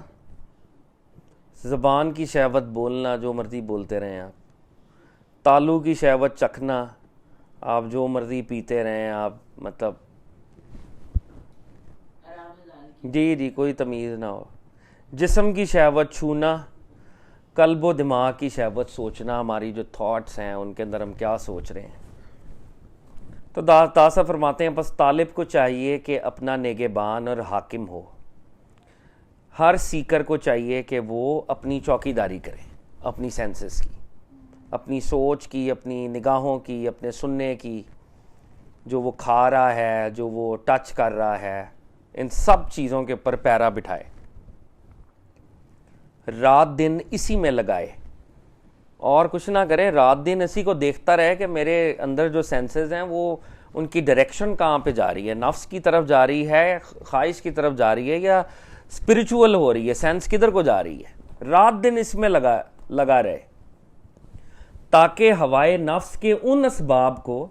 زبان کی شہوت بولنا، جو مرضی بولتے رہیں آپ. تالو کی شہوت چکھنا، آپ جو مرضی پیتے رہیں آپ، مطلب جی کوئی تمیز نہ ہو. جسم کی شہوت چھونا، قلب و دماغ کی شہوت سوچنا، ہماری جو تھاٹس ہیں ان کے اندر ہم کیا سوچ رہے ہیں. تو داسا فرماتے ہیں بس طالب کو چاہیے کہ اپنا نگہبان اور حاکم ہو. ہر سیکر کو چاہیے کہ وہ اپنی چوکی داری کرے، اپنی سینسز کی، اپنی سوچ کی، اپنی نگاہوں کی، اپنے سننے کی، جو وہ کھا رہا ہے، جو وہ ٹچ کر رہا ہے، ان سب چیزوں کے اوپر پیرا بٹھائے، رات دن اسی میں لگائے اور کچھ نہ کرے. رات دن اسی کو دیکھتا رہے کہ میرے اندر جو سینسز ہیں وہ ان کی ڈائریکشن کہاں پہ جا رہی ہے، نفس کی طرف جا رہی ہے، خواہش کی طرف جا رہی ہے، یا اسپریچول ہو رہی ہے، سینس کدھر کو جا رہی ہے. رات دن اس میں لگا رہے تاکہ ہوائے نفس کے ان اسباب کو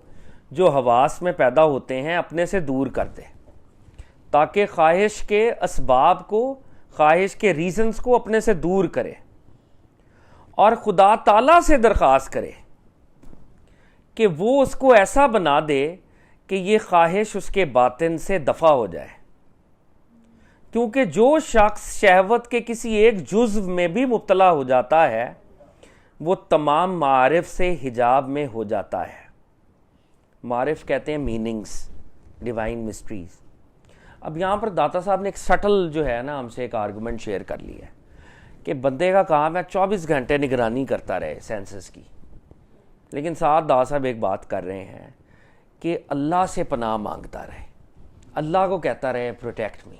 جو حواس میں پیدا ہوتے ہیں اپنے سے دور کر دے، تاکہ خواہش کے اسباب کو، خواہش کے ریزنز کو اپنے سے دور کرے، اور خدا تعالیٰ سے درخواست کرے کہ وہ اس کو ایسا بنا دے کہ یہ خواہش اس کے باطن سے دفع ہو جائے، کیونکہ جو شخص شہوت کے کسی ایک جزو میں بھی مبتلا ہو جاتا ہے وہ تمام معارف سے حجاب میں ہو جاتا ہے۔ معارف کہتے ہیں میننگز، ڈیوائن مسٹریز۔ اب یہاں پر داتا صاحب نے ایک سٹل جو ہے نا ہم سے ایک آرگومنٹ شیئر کر لی ہے کہ بندے کا کام ہے 24 گھنٹے نگرانی کرتا رہے سینسز کی، لیکن ساتھ داتا صاحب ایک بات کر رہے ہیں کہ اللہ سے پناہ مانگتا رہے، اللہ کو کہتا رہے پروٹیکٹ می،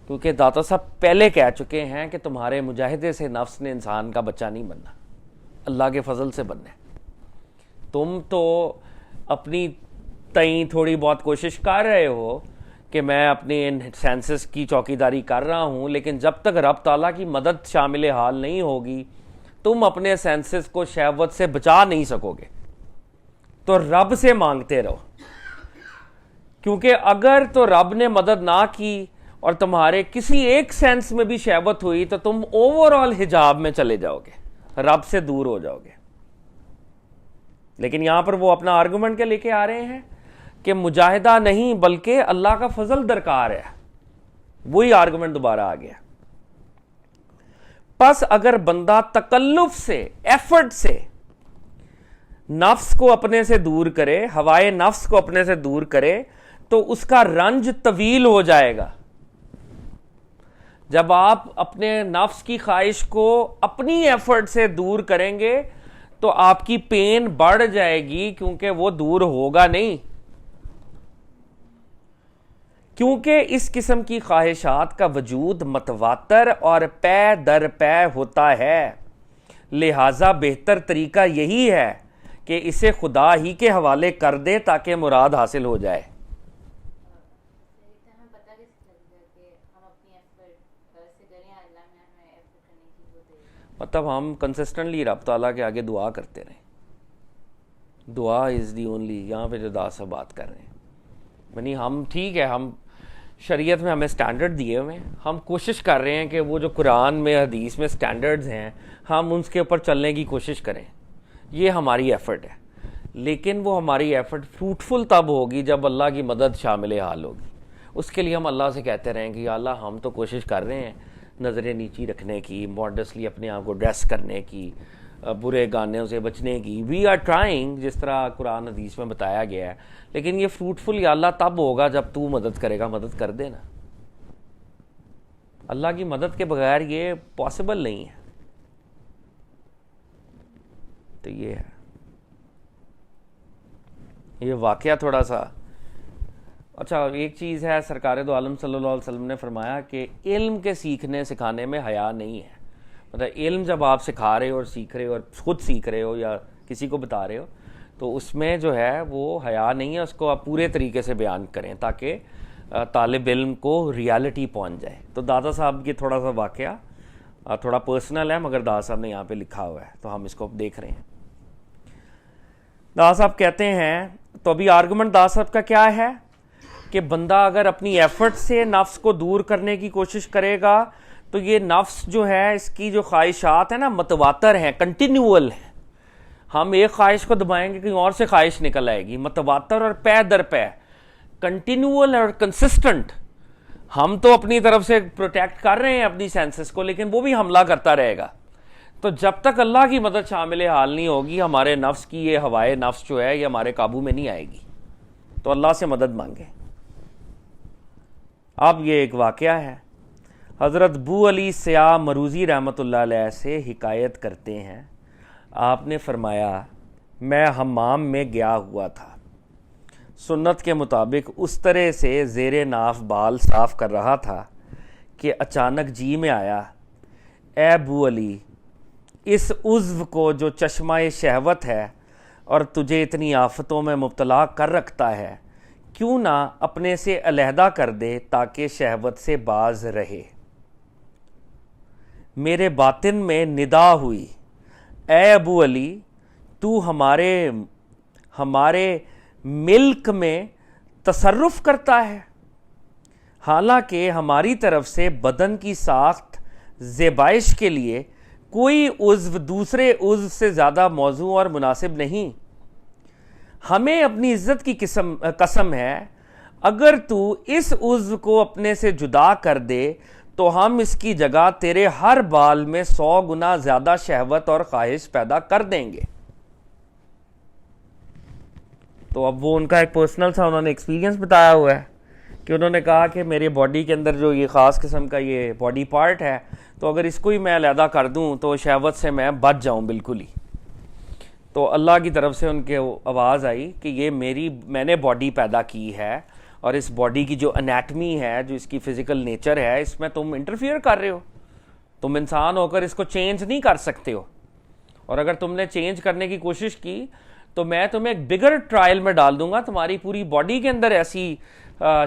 کیونکہ داتا صاحب پہلے کہہ چکے ہیں کہ تمہارے مجاہدے سے نفس نے انسان کا بچہ نہیں بننا، اللہ کے فضل سے بننا ہے۔ تم تو اپنی تئیں تھوڑی بہت کوشش کر رہے ہو کہ میں اپنی ان سینسز کی چوکیداری کر رہا ہوں، لیکن جب تک رب تعالیٰ کی مدد شامل حال نہیں ہوگی تم اپنے سینسز کو شہوت سے بچا نہیں سکو گے۔ تو رب سے مانگتے رہو، کیونکہ اگر تو رب نے مدد نہ کی اور تمہارے کسی ایک سینس میں بھی شہوت ہوئی تو تم اوور آل حجاب میں چلے جاؤ گے، رب سے دور ہو جاؤ گے۔ لیکن یہاں پر وہ اپنا آرگومنٹ کے لے کے آ رہے ہیں کہ مجاہدہ نہیں بلکہ اللہ کا فضل درکار ہے، وہی آرگومنٹ دوبارہ آ گیا۔ پس اگر بندہ تکلف سے، ایفرٹ سے نفس کو اپنے سے دور کرے، ہوائے نفس کو اپنے سے دور کرے، تو اس کا رنج طویل ہو جائے گا۔ جب آپ اپنے نفس کی خواہش کو اپنی ایفرٹ سے دور کریں گے تو آپ کی پین بڑھ جائے گی، کیونکہ وہ دور ہوگا نہیں، کیونکہ اس قسم کی خواہشات کا وجود متواتر اور پے در پے ہوتا ہے، لہذا بہتر طریقہ یہی ہے کہ اسے خدا ہی کے حوالے کر دے تاکہ مراد حاصل ہو جائے۔ مطلب ہم کنسسٹنٹلی رب تعالیٰ کے آگے دعا کرتے رہیں، دعا از دی اونلی، یہاں پہ جو داس سے بات کر رہے ہیں، یعنی ہم ٹھیک ہے، ہم شریعت میں ہمیں سٹینڈرڈ دیے ہوئے ہیں، ہم کوشش کر رہے ہیں کہ وہ جو قرآن میں حدیث میں سٹینڈرڈز ہیں ہم ان کے اوپر چلنے کی کوشش کریں، یہ ہماری ایفرٹ ہے، لیکن وہ ہماری ایفرٹ فروٹفل تب ہوگی جب اللہ کی مدد شامل حال ہوگی۔ اس کے لیے ہم اللہ سے کہتے رہیں کہ یا اللہ ہم تو کوشش کر رہے ہیں نظریں نیچی رکھنے کی، ماڈسٹلی اپنے آپ کو ڈریس کرنے کی، برے گانوں سے بچنے کی، وی آر ٹرائنگ، جس طرح قرآن حدیث میں بتایا گیا ہے، لیکن یہ فروٹفل یا اللہ تب ہوگا جب تو مدد کرے گا، مدد کر دے نا۔ اللہ کی مدد کے بغیر یہ پاسبل نہیں ہے۔ تو یہ ہے، یہ واقعہ تھوڑا سا اچھا۔ ایک چیز ہے، سرکار دو عالم صلی اللہ علیہ وسلم نے فرمایا کہ علم کے سیکھنے سکھانے میں حیا نہیں ہے۔ مطلب علم جب آپ سکھا رہے ہو اور سیکھ رہے ہو اور خود سیکھ رہے ہو یا کسی کو بتا رہے ہو تو اس میں جو ہے وہ حیا نہیں ہے، اس کو آپ پورے طریقے سے بیان کریں تاکہ طالب علم کو ریالٹی پہنچ جائے۔ تو دادا صاحب یہ تھوڑا سا واقعہ تھوڑا پرسنل ہے، مگر دادا صاحب نے یہاں پہ لکھا ہوا ہے تو ہم اس کو دیکھ رہے ہیں۔ دادا صاحب کہتے ہیں، تو ابھی آرگومنٹ دادا صاحب کا کیا ہے کہ بندہ اگر اپنی ایفرٹ سے نفس کو دور کرنے کی کوشش کرے گا تو یہ نفس جو ہے، اس کی جو خواہشات ہیں نا متواتر ہیں، کنٹینیول ہیں۔ ہم ایک خواہش کو دبائیں گے کہیں اور سے خواہش نکل آئے گی، متواتر اور پے در پے، کنٹینیول اور کنسسٹنٹ۔ ہم تو اپنی طرف سے پروٹیکٹ کر رہے ہیں اپنی سینسز کو، لیکن وہ بھی حملہ کرتا رہے گا۔ تو جب تک اللہ کی مدد شامل حال نہیں ہوگی، ہمارے نفس کی یہ ہوائے نفس جو ہے یہ ہمارے قابو میں نہیں آئے گی۔ تو اللہ سے مدد مانگیں۔ اب یہ ایک واقعہ ہے، حضرت بو علی سیاہ مروزی رحمۃ اللہ علیہ سے حکایت کرتے ہیں، آپ نے فرمایا میں حمام میں گیا ہوا تھا، سنت کے مطابق اس طرح سے زیر ناف بال صاف کر رہا تھا کہ اچانک جی میں آیا، اے بو علی، اس عضو کو جو چشمہ شہوت ہے اور تجھے اتنی آفتوں میں مبتلا کر رکھتا ہے، کیوں نہ اپنے سے علیحدہ کر دے تاکہ شہوت سے باز رہے۔ میرے باطن میں ندا ہوئی، اے ابو علی تو ہمارے ملک میں تصرف کرتا ہے، حالانکہ ہماری طرف سے بدن کی ساخت زیبائش کے لیے کوئی عضو دوسرے عضو سے زیادہ موزوں اور مناسب نہیں۔ ہمیں اپنی عزت کی قسم ہے، اگر تو اس عضو کو اپنے سے جدا کر دے تو ہم اس کی جگہ تیرے ہر بال میں 100 گنا زیادہ شہوت اور خواہش پیدا کر دیں گے۔ تو اب وہ ان کا ایک پرسنل سا انہوں نے ایکسپیرینس بتایا ہوا ہے کہ انہوں نے کہا کہ میرے باڈی کے اندر جو یہ خاص قسم کا یہ باڈی پارٹ ہے، تو اگر اس کو ہی میں علیحدہ کر دوں تو شہوت سے میں بچ جاؤں بالکل ہی۔ تو اللہ کی طرف سے ان کے آواز آئی کہ یہ میں نے باڈی پیدا کی ہے، اور اس باڈی کی جو انیٹمی ہے، جو اس کی فزیکل نیچر ہے، اس میں تم انٹرفیئر کر رہے ہو۔ تم انسان ہو کر اس کو چینج نہیں کر سکتے ہو، اور اگر تم نے چینج کرنے کی کوشش کی تو میں تمہیں ایک بگر ٹرائل میں ڈال دوں گا، تمہاری پوری باڈی کے اندر ایسی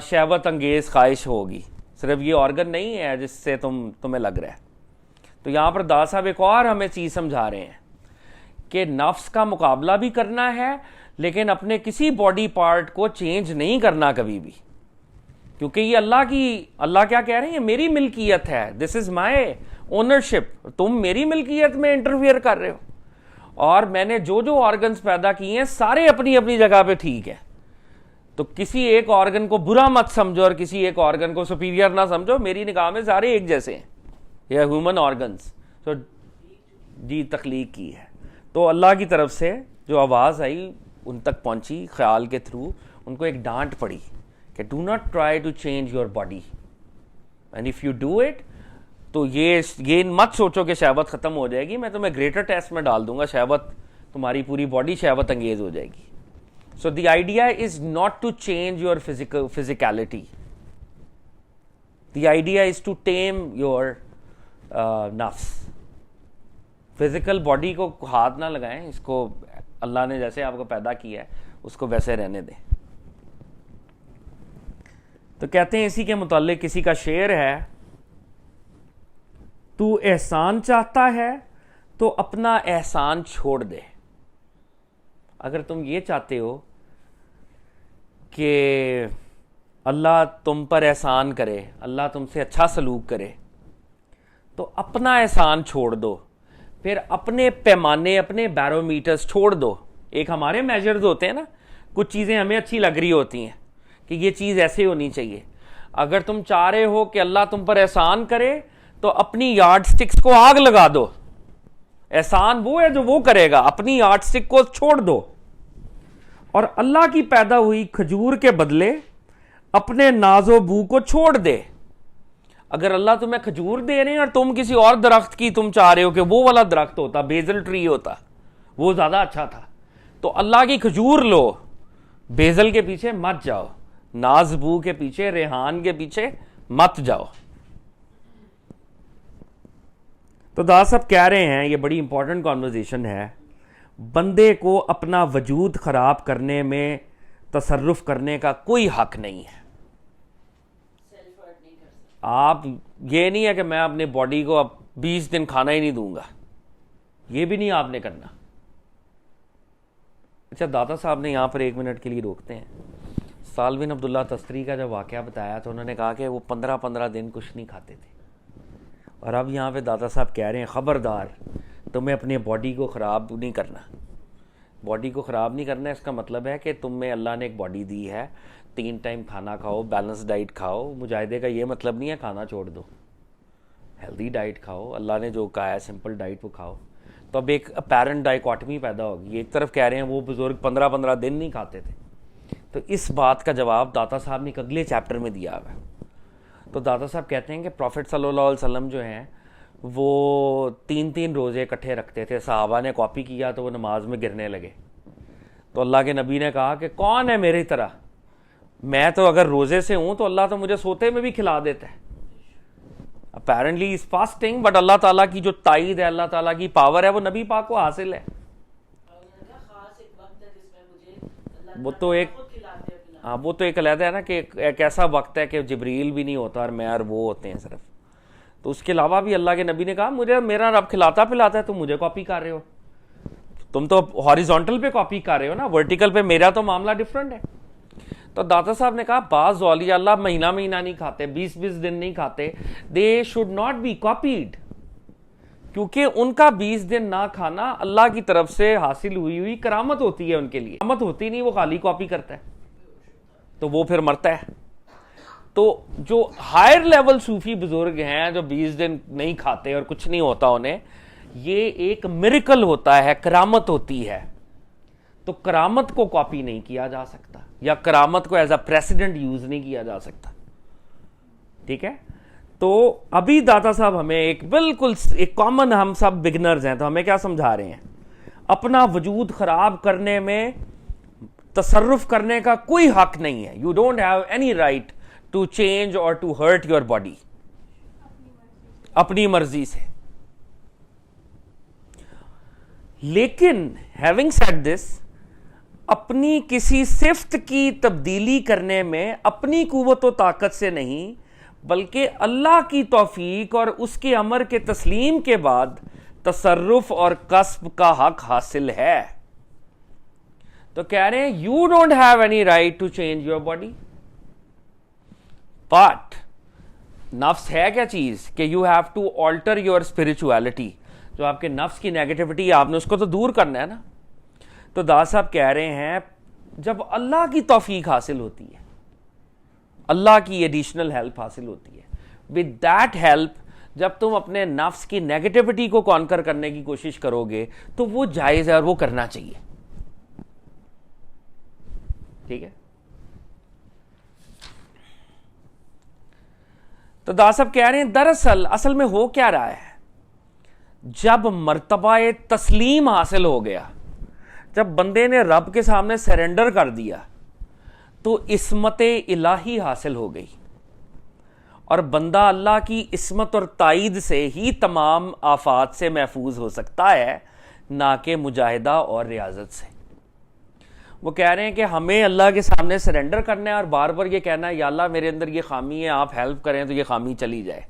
شہوت انگیز خواہش ہوگی، صرف یہ آرگن نہیں ہے جس سے تمہیں لگ رہا ہے۔ تو یہاں پر دادا صاحب ایک اور ہمیں چیز سمجھا رہے ہیں کہ نفس کا مقابلہ بھی کرنا ہے، لیکن اپنے کسی باڈی پارٹ کو چینج نہیں کرنا کبھی بھی، کیونکہ یہ اللہ کیا کہہ رہے ہیں، میری ملکیت ہے، دس از مائی اونرشپ، تم میری ملکیت میں انٹرفیئر کر رہے ہو، اور میں نے جو آرگنز پیدا کیے ہیں سارے اپنی اپنی جگہ پہ ٹھیک ہے۔ تو کسی ایک آرگن کو برا مت سمجھو اور کسی ایک آرگن کو سپیریئر نہ سمجھو، میری نگاہ میں سارے ایک جیسے ہیں، یہ ہیومن آرگنز تو جی تخلیق کی ہے۔ تو اللہ کی طرف سے جو آواز آئی ان تک پہنچی خیال کے تھرو، ان کو ایک ڈانٹ پڑی کہ do not try to change your body, and if you do it تو یہ مت سوچو کہ شہوت ختم ہو جائے گی، میں تمہیں گریٹر ٹیسٹ میں ڈال دوں گا، شہوت تمہاری پوری باڈی شہوت انگیز ہو جائے گی۔ So the idea is not to change your physicality، the idea is to tame your نفس۔ فزیکل باڈی کو ہاتھ نہ لگائیں، اس کو اللہ نے جیسے آپ کو پیدا کیا ہے اس کو ویسے رہنے دیں۔ تو کہتے ہیں اسی کے متعلق کسی کا شعر ہے، تو احسان چاہتا ہے تو اپنا احسان چھوڑ دے۔ اگر تم یہ چاہتے ہو کہ اللہ تم پر احسان کرے، اللہ تم سے اچھا سلوک کرے، تو اپنا احسان چھوڑ دو، پھر اپنے پیمانے، اپنے بیرومیٹرز چھوڑ دو۔ ایک ہمارے میجرز ہوتے ہیں نا، کچھ چیزیں ہمیں اچھی لگ رہی ہوتی ہیں کہ یہ چیز ایسے ہونی چاہیے۔ اگر تم چاہ رہے ہو کہ اللہ تم پر احسان کرے تو اپنی یارڈ سٹکس کو آگ لگا دو۔ احسان وہ ہے جو وہ کرے گا، اپنی یارڈ سٹک کو چھوڑ دو، اور اللہ کی پیدا ہوئی کھجور کے بدلے اپنے ناز و بو کو چھوڑ دے۔ اگر اللہ تمہیں کھجور دے رہے ہیں اور تم کسی اور درخت کی تم چاہ رہے ہو کہ وہ والا درخت ہوتا، بیزل ٹری ہوتا، وہ زیادہ اچھا تھا، تو اللہ کی کھجور لو، بیزل کے پیچھے مت جاؤ، ناز بو کے پیچھے، ریحان کے پیچھے مت جاؤ۔ تو دادا صاحب کہہ رہے ہیں، یہ بڑی امپورٹنٹ کانورزیشن ہے، بندے کو اپنا وجود خراب کرنے میں تصرف کرنے کا کوئی حق نہیں ہے۔ آپ یہ نہیں ہے کہ میں اپنے باڈی کو اب 20 دن کھانا ہی نہیں دوں گا، یہ بھی نہیں آپ نے کرنا۔ اچھا، داتا صاحب نے یہاں پر 1 منٹ کے لیے روکتے ہیں۔ سال بن عبداللہ تستری کا جب واقعہ بتایا تو انہوں نے کہا کہ وہ 15 دن کچھ نہیں کھاتے تھے، اور اب یہاں پہ داتا صاحب کہہ رہے ہیں خبردار تمہیں اپنے باڈی کو خراب نہیں کرنا۔ باڈی کو خراب نہیں کرنا، اس کا مطلب ہے کہ تم میں اللہ نے ایک باڈی دی ہے، 3 ٹائم کھانا کھاؤ، بیلنس ڈائٹ کھاؤ۔ مجاہدے کا یہ مطلب نہیں ہے کھانا چھوڑ دو، ہیلدی ڈائٹ کھاؤ، اللہ نے جو کہا ہے سمپل ڈائٹ وہ کھاؤ۔ تو اب ایک اپیرنٹ ڈائیکاٹمی پیدا ہوگی، ایک طرف کہہ رہے ہیں وہ بزرگ 15 دن نہیں کھاتے تھے، تو اس بات کا جواب داتا صاحب نے ایک اگلے چیپٹر میں دیا ہوا ہے۔ تو داتا صاحب کہتے ہیں کہ پروفٹ صلی اللہ علیہ وسلم جو ہیں وہ 3 روزے اکٹھے رکھتے تھے، صحابہ نے کاپی کیا تو وہ نماز میں گرنے لگے، تو اللہ کے نبی نے کہا کہ کون ہے میری طرح، میں تو اگر روزے سے ہوں تو اللہ تو مجھے سوتے میں بھی کھلا دیتا ہے۔ اپیرنٹلی از فاسٹنگ، بٹ اللہ تعالیٰ کی جو تائید ہے، اللہ تعالیٰ کی پاور ہے، وہ نبی پاک کو حاصل ہے۔ وہ تو ایک علیحدہ ہے نا کہ ایک ایسا وقت ہے کہ جبریل بھی نہیں ہوتا اور میں اور وہ ہوتے ہیں صرف۔ تو اس کے علاوہ بھی اللہ کے نبی نے کہا مجھے میرا رب کھلاتا پلاتا ہے، تم مجھے کاپی کر رہے ہو، تم تو ہاریزونٹل پہ کاپی کر رہے ہو نا، ورٹیکل پہ میرا تو معاملہ ڈفرنٹ ہے۔ تو داتا صاحب نے کہا بعض اولیاء اللہ مہینہ نہیں کھاتے، 20 دن نہیں کھاتے، they should not be copied, کیونکہ ان کا 20 دن نہ کھانا اللہ کی طرف سے حاصل ہوئی کرامت ہوتی ہے ان کے لیے، کرامت ہوتی نہیں، وہ خالی کاپی کرتا ہے تو وہ پھر مرتا ہے۔ تو جو ہائر لیول صوفی بزرگ ہیں جو 20 دن نہیں کھاتے اور کچھ نہیں ہوتا انہیں، یہ ایک میریکل ہوتا ہے، کرامت ہوتی ہے، تو کرامت کو کاپی نہیں کیا جا سکتا، یا کرامت کو ایز اے پریسیڈنٹ یوز نہیں کیا جا سکتا، ٹھیک ہے۔ تو ابھی داتا صاحب ہمیں ایک بالکل ایک کامن، ہم سب بگنرز ہیں، تو ہمیں کیا سمجھا رہے ہیں؟ اپنا وجود خراب کرنے میں تصرف کرنے کا کوئی حق نہیں ہے، you don't have any right to change اور ٹو ہرٹ یور باڈی، اپنی مرضی سے۔ لیکن ہیونگ سیڈ دس، اپنی کسی صفت کی تبدیلی کرنے میں اپنی قوت و طاقت سے نہیں، بلکہ اللہ کی توفیق اور اس کے امر کے تسلیم کے بعد تصرف اور کسب کا حق حاصل ہے۔ تو کہہ رہے ہیں you don't have any right to change your body, but نفس ہے کیا چیز کہ you have to alter your spirituality, جو آپ کے نفس کی نیگیٹیوٹی آپ نے اس کو تو دور کرنا ہے نا۔ تو داس صاحب کہہ رہے ہیں جب اللہ کی توفیق حاصل ہوتی ہے، اللہ کی ایڈیشنل ہیلپ حاصل ہوتی ہے، ود دیٹ ہیلپ جب تم اپنے نفس کی نیگیٹیوٹی کو کانکر کرنے کی کوشش کرو گے تو وہ جائز ہے اور وہ کرنا چاہیے، ٹھیک ہے۔ تو داس صاحب کہہ رہے ہیں دراصل اصل میں ہو کیا رہا ہے، جب مرتبہ تسلیم حاصل ہو گیا، جب بندے نے رب کے سامنے سرنڈر کر دیا تو عصمت الہی حاصل ہو گئی، اور بندہ اللہ کی عصمت اور تائید سے ہی تمام آفات سے محفوظ ہو سکتا ہے، نہ کہ مجاہدہ اور ریاضت سے۔ وہ کہہ رہے ہیں کہ ہمیں اللہ کے سامنے سرنڈر کرنا ہے اور بار بار یہ کہنا ہے یا اللہ میرے اندر یہ خامی ہے، آپ ہیلپ کریں تو یہ خامی چلی جائے۔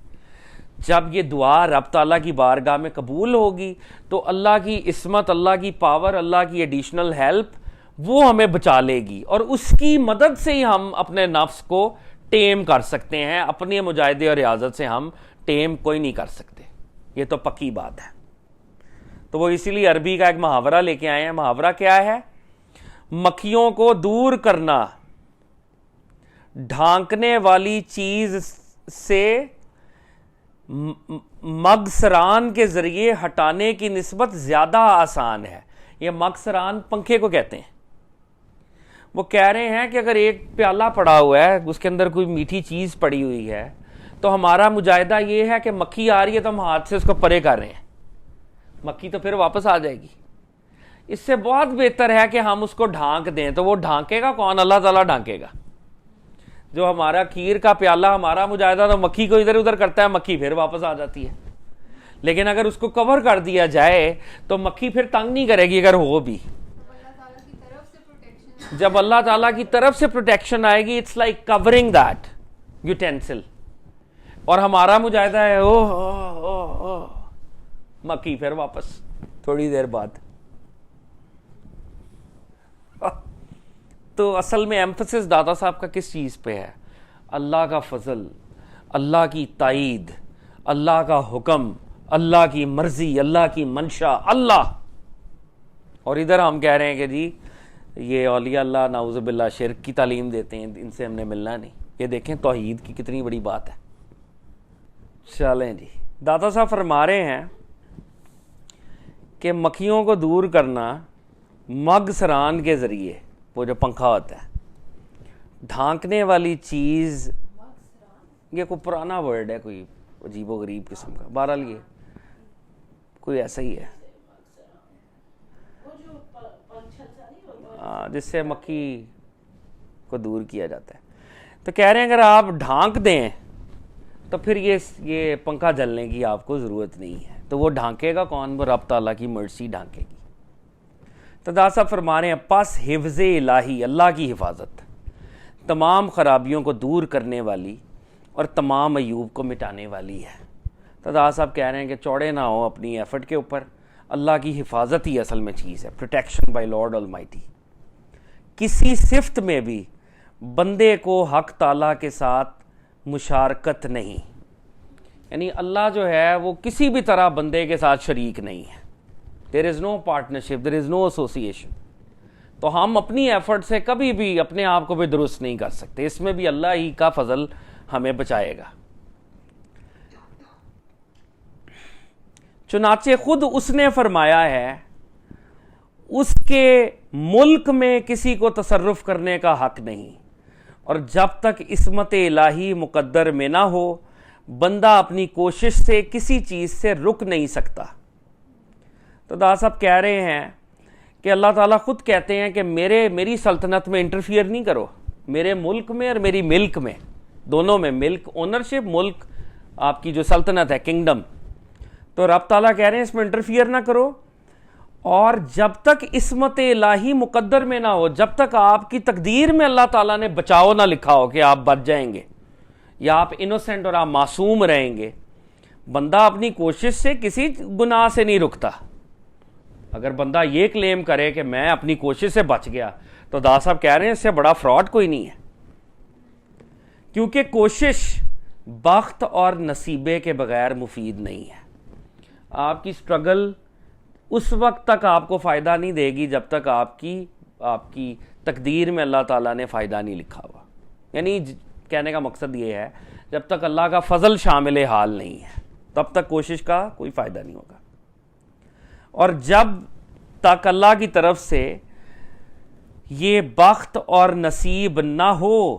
جب یہ دعا رب تعالیٰ کی بارگاہ میں قبول ہوگی تو اللہ کی عصمت، اللہ کی پاور، اللہ کی ایڈیشنل ہیلپ وہ ہمیں بچا لے گی، اور اس کی مدد سے ہی ہم اپنے نفس کو ٹیم کر سکتے ہیں، اپنی مجاہدے اور ریاضت سے ہم ٹیم کوئی نہیں کر سکتے، یہ تو پکی بات ہے۔ تو وہ اسی لیے عربی کا ایک محاورہ لے کے آئے ہیں۔ محاورہ کیا ہے؟ مکھیوں کو دور کرنا ڈھانکنے والی چیز سے مگسران کے ذریعے ہٹانے کی نسبت زیادہ آسان ہے۔ یہ مگسران پنکھے کو کہتے ہیں۔ وہ کہہ رہے ہیں کہ اگر ایک پیالہ پڑا ہوا ہے، اس کے اندر کوئی میٹھی چیز پڑی ہوئی ہے، تو ہمارا مجاہدہ یہ ہے کہ مکھی آ رہی ہے تو ہم ہاتھ سے اس کو پرے کر رہے ہیں، مکھی تو پھر واپس آ جائے گی۔ اس سے بہت بہتر ہے کہ ہم اس کو ڈھانک دیں۔ تو وہ ڈھانکے گا کون؟ اللہ تعالیٰ ڈھانکے گا۔ جو ہمارا کھیر کا پیالہ ہمارا مجاہدہ تو مکھی کو ادھر ادھر کرتا ہے، مکھی پھر واپس آ جاتی ہے۔ لیکن اگر اس کو کور کر دیا جائے تو مکھی پھر تنگ نہیں کرے گی اگر ہو بھی۔ جب اللہ تعالیٰ کی طرف سے پروٹیکشن آئے گی، it's like covering that utensil, اور ہمارا مجاہدہ ہے مکھی پھر واپس تھوڑی دیر بعد۔ تو اصل میں ایمفسس داتا صاحب کا کس چیز پہ ہے؟ اللہ کا فضل، اللہ کی تائید، اللہ کا حکم، اللہ کی مرضی، اللہ کی منشا، اللہ۔ اور ادھر ہم کہہ رہے ہیں کہ جی یہ اولیاء اللہ نعوذ باللہ شرک کی تعلیم دیتے ہیں، ان سے ہم نے ملنا نہیں۔ یہ دیکھیں توحید کی کتنی بڑی بات ہے۔ چلیں جی، داتا صاحب فرما رہے ہیں کہ مکھیوں کو دور کرنا مگ سران کے ذریعے، وہ جو پنکھا ہوتا ہے، ڈھانکنے والی چیز، یہ کوئی پرانا ورڈ ہے، کوئی عجیب و غریب قسم کا، بہرحال یہ کوئی ایسا ہی ہے جس سے مکھی کو دور کیا جاتا ہے۔ تو کہہ رہے ہیں اگر آپ ڈھانک دیں تو پھر یہ پنکھا جلنے کی آپ کو ضرورت نہیں ہے۔ تو وہ ڈھانکے گا کون؟ وہ رب تعالیٰ کی مرضی ڈھانکے گی۔ تو داتا صاحب فرما رہے ہیں پس حفظ الہی، اللہ کی حفاظت تمام خرابیوں کو دور کرنے والی اور تمام عیوب کو مٹانے والی ہے۔ تو دادا صاحب کہہ رہے ہیں کہ چوڑے نہ ہو اپنی ایفرٹ کے اوپر. اللہ کی حفاظت ہی اصل میں چیز ہے, پروٹیکشن بائی لارڈ آلمائٹی. کسی صفت میں بھی بندے کو حق تعالیٰ کے ساتھ مشارکت نہیں, یعنی اللہ جو ہے وہ کسی بھی طرح بندے کے ساتھ شریک نہیں ہے. دیر از نو پارٹنرشپ, دیر از نو ایسوسیشن. تو ہم اپنی ایفرٹ سے کبھی بھی اپنے آپ کو بھی درست نہیں کر سکتے, اس میں بھی اللہ ہی کا فضل ہمیں بچائے گا. چنانچہ خود اس نے فرمایا ہے اس کے ملک میں کسی کو تصرف کرنے کا حق نہیں, اور جب تک عصمت الہی مقدر میں نہ ہو بندہ اپنی کوشش سے کسی چیز سے رک نہیں سکتا. تو دادا صاحب کہہ رہے ہیں کہ اللہ تعالیٰ خود کہتے ہیں کہ میری سلطنت میں انٹرفیئر نہیں کرو, میرے ملک میں اور میری ملک میں, دونوں میں, ملک اونرشپ, ملک آپ کی جو سلطنت ہے, کنگڈم. تو رب تعالیٰ کہہ رہے ہیں اس میں انٹرفیئر نہ کرو, اور جب تک عصمت الہی مقدر میں نہ ہو, جب تک آپ کی تقدیر میں اللہ تعالیٰ نے بچاؤ نہ لکھا ہو کہ آپ بچ جائیں گے یا آپ انوسینٹ اور آپ معصوم رہیں گے, بندہ اپنی کوشش سے کسی گناہ سے نہیں رکتا. اگر بندہ یہ کلیم کرے کہ میں اپنی کوشش سے بچ گیا, تو دادا صاحب کہہ رہے ہیں اس سے بڑا فراڈ کوئی نہیں ہے, کیونکہ کوشش بخت اور نصیبے کے بغیر مفید نہیں ہے. آپ کی سٹرگل اس وقت تک آپ کو فائدہ نہیں دے گی جب تک آپ کی تقدیر میں اللہ تعالیٰ نے فائدہ نہیں لکھا ہوا. یعنی کہنے کا مقصد یہ ہے جب تک اللہ کا فضل شامل حال نہیں ہے تب تک کوشش کا کوئی فائدہ نہیں ہوگا. اور جب تک اللہ کی طرف سے یہ بخت اور نصیب نہ ہو,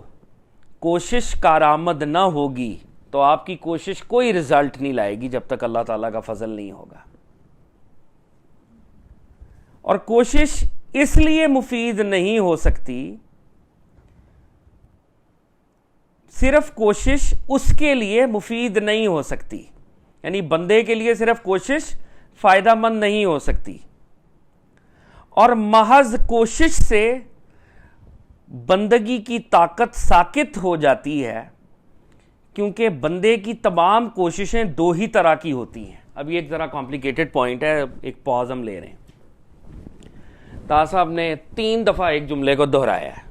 کوشش کارآمد نہ ہوگی, تو آپ کی کوشش کوئی رزلٹ نہیں لائے گی جب تک اللہ تعالیٰ کا فضل نہیں ہوگا. اور کوشش اس لیے مفید نہیں ہو سکتی, صرف کوشش اس کے لیے مفید نہیں ہو سکتی, یعنی بندے کے لیے صرف کوشش فائدہ مند نہیں ہو سکتی. اور محض کوشش سے بندگی کی طاقت ساکت ہو جاتی ہے, کیونکہ بندے کی تمام کوششیں دو ہی طرح کی ہوتی ہیں. اب یہ ایک ذرا کمپلیکیٹڈ پوائنٹ ہے, ایک پاز ہم لے رہے ہیں. دادا صاحب نے 3 دفعہ ایک جملے کو دہرایا ہے,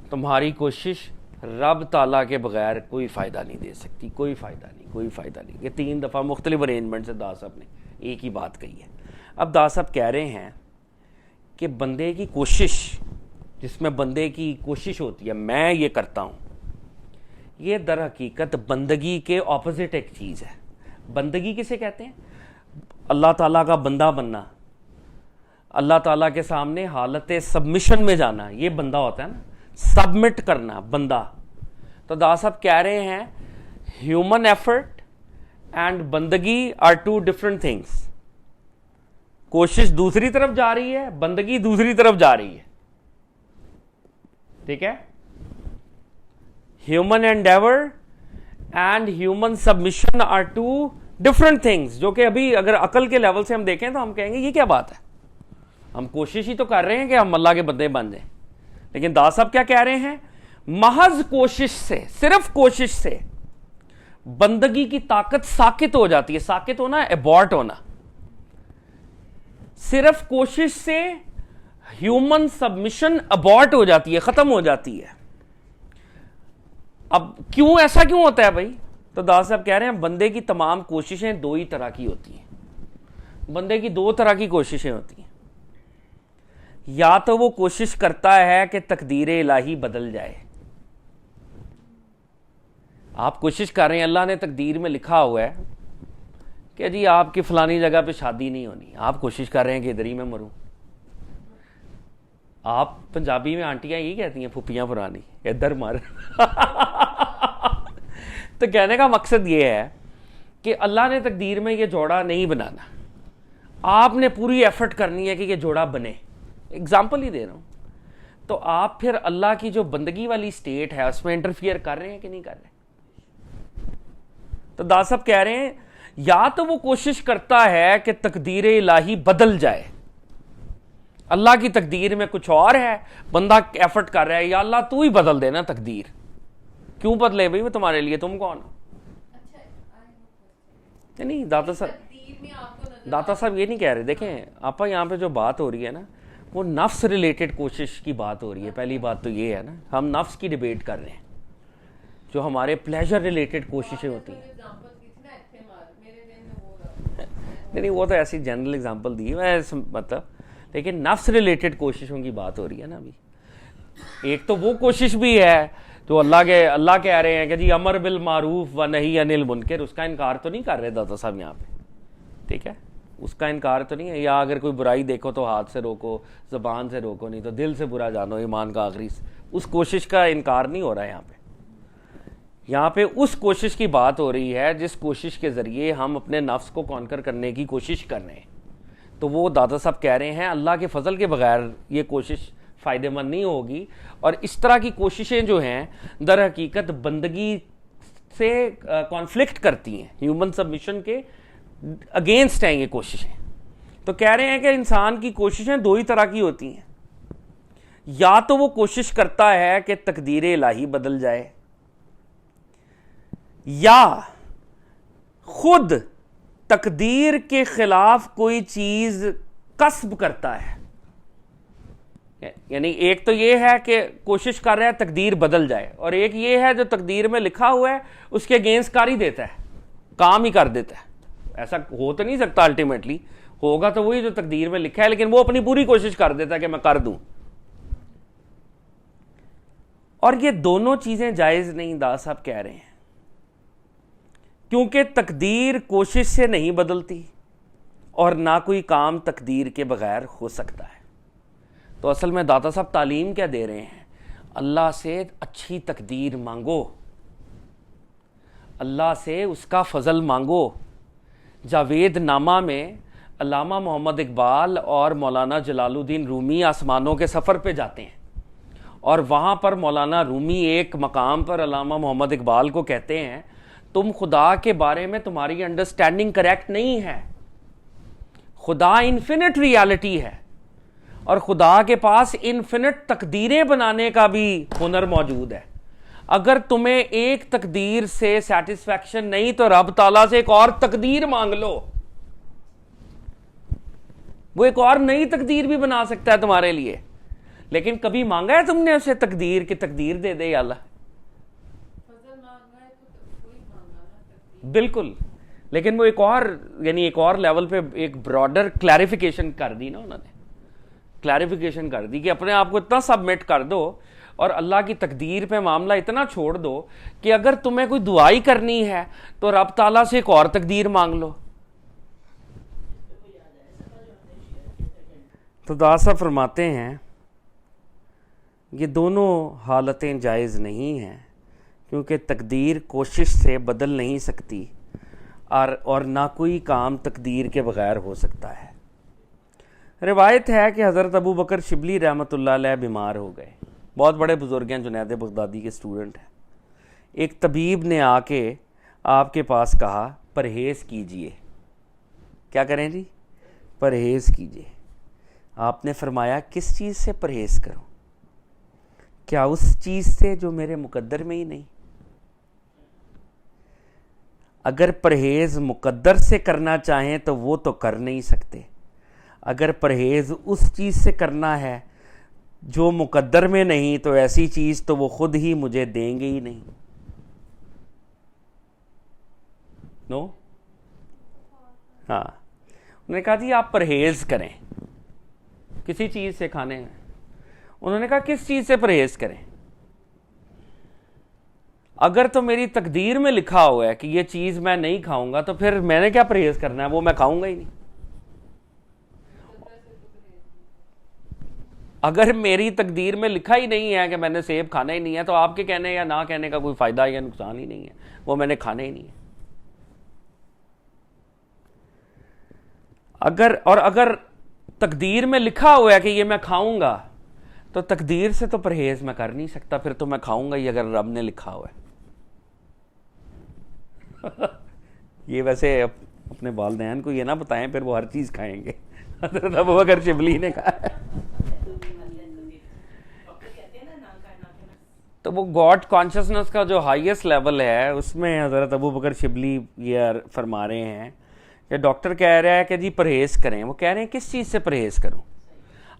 تمہاری کوشش رب تعالیٰ کے بغیر کوئی فائدہ نہیں دے سکتی, کوئی فائدہ نہیں, کوئی فائدہ نہیں. یہ 3 دفعہ مختلف ارینجمنٹ سے دادا صاحب نے ایک ہی بات کہی ہے. اب دادا صاحب کہہ رہے ہیں کہ بندے کی کوشش, جس میں بندے کی کوشش ہوتی ہے میں یہ کرتا ہوں, یہ در حقیقت بندگی کے اپوزٹ ایک چیز ہے. بندگی کسے کہتے ہیں؟ اللہ تعالیٰ کا بندہ بننا, اللہ تعالیٰ کے سامنے حالت سبمیشن میں جانا, یہ بندہ ہوتا ہے نا, سبمٹ کرنا بندہ. تو دادا صاحب کہہ رہے ہیں ہیومن ایفرٹ اینڈ بندگی آر 2 ڈفرنٹ تھنگس. کوشش دوسری طرف جا رہی ہے, بندگی دوسری طرف جا رہی ہے. ٹھیک ہے, human endeavour and human submission are 2 different things, جو کہ ابھی اگر عقل کے لیول سے ہم دیکھیں تو ہم کہیں گے یہ کیا بات ہے, ہم کوشش ہی تو کر رہے ہیں کہ ہم اللہ کے بندے بن جائیں. لیکن دادا صاحب کیا کہہ رہے ہیں, محض کوشش سے, صرف کوشش سے بندگی کی طاقت ساکت ہو جاتی ہے. ساکت ہونا, ایبارٹ ہونا. صرف کوشش سے ہیومن سبمیشن ابارٹ ہو جاتی ہے, ختم ہو جاتی ہے. اب کیوں ایسا کیوں ہوتا ہے بھائی؟ تو دادا صاحب کہہ رہے ہیں بندے کی تمام کوششیں 2 ہی طرح کی ہوتی ہیں. بندے کی 2 طرح کی کوششیں ہوتی ہیں. یا تو وہ کوشش کرتا ہے کہ تقدیر الہی بدل جائے. آپ کوشش کر رہے ہیں, اللہ نے تقدیر میں لکھا ہوا ہے کہ جی آپ کی فلانی جگہ پہ شادی نہیں ہونی, آپ کوشش کر رہے ہیں کہ ادھر ہی میں مروں. آپ پنجابی میں آنٹیاں یہی کہتی ہیں, پھپھیاں پرانی, ادھر مر. تو کہنے کا مقصد یہ ہے کہ اللہ نے تقدیر میں یہ جوڑا نہیں بنانا, آپ نے پوری ایفرٹ کرنی ہے کہ یہ جوڑا بنے. اگزامپل ہی دے رہا ہوں. تو آپ پھر اللہ کی جو بندگی والی سٹیٹ ہے اس میں انٹرفیئر کر رہے ہیں کہ نہیں کر رہے؟ تو دادا صاحب کہہ رہے ہیں یا تو وہ کوشش کرتا ہے کہ تقدیر الہی بدل جائے, اللہ کی تقدیر میں کچھ اور ہے, بندہ ایفرٹ کر رہا ہے یا اللہ تو ہی بدل دینا تقدیر. کیوں بدلے بھائی, وہ تمہارے لیے, تم کون ہو؟ نہیں داتا صاحب یہ نہیں کہہ رہے. دیکھیں آپا یہاں پہ جو بات ہو رہی ہے نا وہ نفس ریلیٹڈ کوشش کی بات ہو رہی ہے. پہلی بات تو یہ ہے نا ہم نفس کی ڈیبیٹ کر رہے ہیں, جو ہمارے پلیجر ریلیٹڈ کوششیں ہوتی ہیں. نہیں وہ تو ایسی جنرل اگزامپل دی میں مطلب, لیکن نفس ریلیٹڈ کوششوں کی بات ہو رہی ہے نا ابھی. ایک تو وہ کوشش بھی ہے جو اللہ کہہ رہے ہیں کہ جی امر بالمعروف و نہی عن المنکر, اس کا انکار تو نہیں کر رہے داتا صاحب یہاں پہ, ٹھیک ہے, اس کا انکار تو نہیں ہے. یا اگر کوئی برائی دیکھو تو ہاتھ سے روکو, زبان سے روکو, نہیں تو دل سے برا جانو, ایمان کا آخری, اس کوشش کا انکار نہیں ہو رہا ہے یہاں پہ. یہاں پہ اس کوشش کی بات ہو رہی ہے جس کوشش کے ذریعے ہم اپنے نفس کو کانکر کرنے کی کوشش کر رہے ہیں. تو وہ دادا صاحب کہہ رہے ہیں اللہ کے فضل کے بغیر یہ کوشش فائدہ مند نہیں ہوگی. اور اس طرح کی کوششیں جو ہیں در حقیقت بندگی سے کانفلکٹ کرتی ہیں, ہیومن سبمیشن کے اگینسٹ ہیں یہ کوششیں. تو کہہ رہے ہیں کہ انسان کی کوششیں دو ہی طرح کی ہوتی ہیں. یا تو وہ کوشش کرتا ہے کہ تقدیر الہی بدل جائے, یا خود تقدیر کے خلاف کوئی چیز کسب کرتا ہے. یعنی ایک تو یہ ہے کہ کوشش کر رہا ہے تقدیر بدل جائے, اور ایک یہ ہے جو تقدیر میں لکھا ہوا ہے اس کے اگینسٹ کر ہی دیتا ہے, کام ہی کر دیتا ہے. ایسا ہو تو نہیں سکتا, الٹیمیٹلی ہوگا تو وہی جو تقدیر میں لکھا ہے, لیکن وہ اپنی پوری کوشش کر دیتا ہے کہ میں کر دوں. اور یہ دونوں چیزیں جائز نہیں دادا صاحب کہہ رہے ہیں, کیونکہ تقدیر کوشش سے نہیں بدلتی اور نہ کوئی کام تقدیر کے بغیر ہو سکتا ہے. تو اصل میں داتا صاحب تعلیم کیا دے رہے ہیں, اللہ سے اچھی تقدیر مانگو, اللہ سے اس کا فضل مانگو. جاوید نامہ میں علامہ محمد اقبال اور مولانا جلال الدین رومی آسمانوں کے سفر پہ جاتے ہیں, اور وہاں پر مولانا رومی ایک مقام پر علامہ محمد اقبال کو کہتے ہیں تم خدا کے بارے میں تمہاری انڈرسٹینڈنگ کریکٹ نہیں ہے, خدا انفینٹ ریالٹی ہے اور خدا کے پاس انفینٹ تقدیریں بنانے کا بھی ہنر موجود ہے. اگر تمہیں ایک تقدیر سے سیٹسفیکشن نہیں تو رب تعالیٰ سے ایک اور تقدیر مانگ لو, وہ ایک اور نئی تقدیر بھی بنا سکتا ہے تمہارے لیے. لیکن کبھی مانگا ہے تم نے اسے تقدیر کی تقدیر دے دے یا اللہ؟ بالکل, لیکن وہ ایک اور یعنی ایک اور لیول پہ ایک براڈر کلیریفیکیشن کر دی نا انہوں نے, کلیریفیکیشن کر دی کہ اپنے آپ کو اتنا سبمٹ کر دو اور اللہ کی تقدیر پہ معاملہ اتنا چھوڑ دو کہ اگر تمہیں کوئی دعائی کرنی ہے تو رب تعالیٰ سے ایک اور تقدیر مانگ لو. تو دادا صاحب فرماتے ہیں یہ دونوں حالتیں جائز نہیں ہیں, کیونکہ تقدیر کوشش سے بدل نہیں سکتی اور نہ کوئی کام تقدیر کے بغیر ہو سکتا ہے. روایت ہے کہ حضرت ابو بکر شبلی رحمۃ اللہ علیہ بیمار ہو گئے, بہت بڑے بزرگ ہیں, جنید بغدادی کے اسٹوڈنٹ ہیں. ایک طبیب نے آ کے آپ کے پاس کہا پرہیز کیجئے. کیا کریں جی؟ پرہیز کیجئے. آپ نے فرمایا کس چیز سے پرہیز کروں؟ کیا اس چیز سے جو میرے مقدر میں ہی نہیں؟ اگر پرہیز مقدر سے کرنا چاہیں تو وہ تو کر نہیں سکتے. اگر پرہیز اس چیز سے کرنا ہے جو مقدر میں نہیں تو ایسی چیز تو وہ خود ہی مجھے دیں گے ہی نہیں. نو ہاں, انہوں نے کہا جی آپ پرہیز کریں کسی چیز سے کھانے میں. انہوں نے کہا کس چیز سے پرہیز کریں؟ اگر تو میری تقدیر میں لکھا ہوا ہے کہ یہ چیز میں نہیں کھاؤں گا تو پھر میں نے کیا پرہیز کرنا ہے, وہ میں کھاؤں گا ہی نہیں. اگر میری تقدیر میں لکھا ہی نہیں ہے کہ میں نے سیب کھانا ہی نہیں ہے تو آپ کے کہنے یا نہ کہنے کا کوئی فائدہ یا نقصان ہی نہیں ہے, وہ میں نے کھانا ہی نہیں ہے. اگر تقدیر میں لکھا ہوا ہے کہ یہ میں کھاؤں گا تو تقدیر سے تو پرہیز میں کر نہیں سکتا, پھر تو میں کھاؤں گا ہی اگر رب نے لکھا ہوا ہے. یہ ویسے اپنے والدین کو یہ نہ بتائیں پھر وہ ہر چیز کھائیں گے. حضرت ابو بکر شبلی نے کہا تو وہ گاڈ کانشسنس کا جو ہائیسٹ لیول ہے اس میں حضرت ابو بکر شبلی یہ فرما رہے ہیں کہ ڈاکٹر کہہ رہا ہے کہ جی پرہیز کریں، وہ کہہ رہے ہیں کس چیز سے پرہیز کروں؟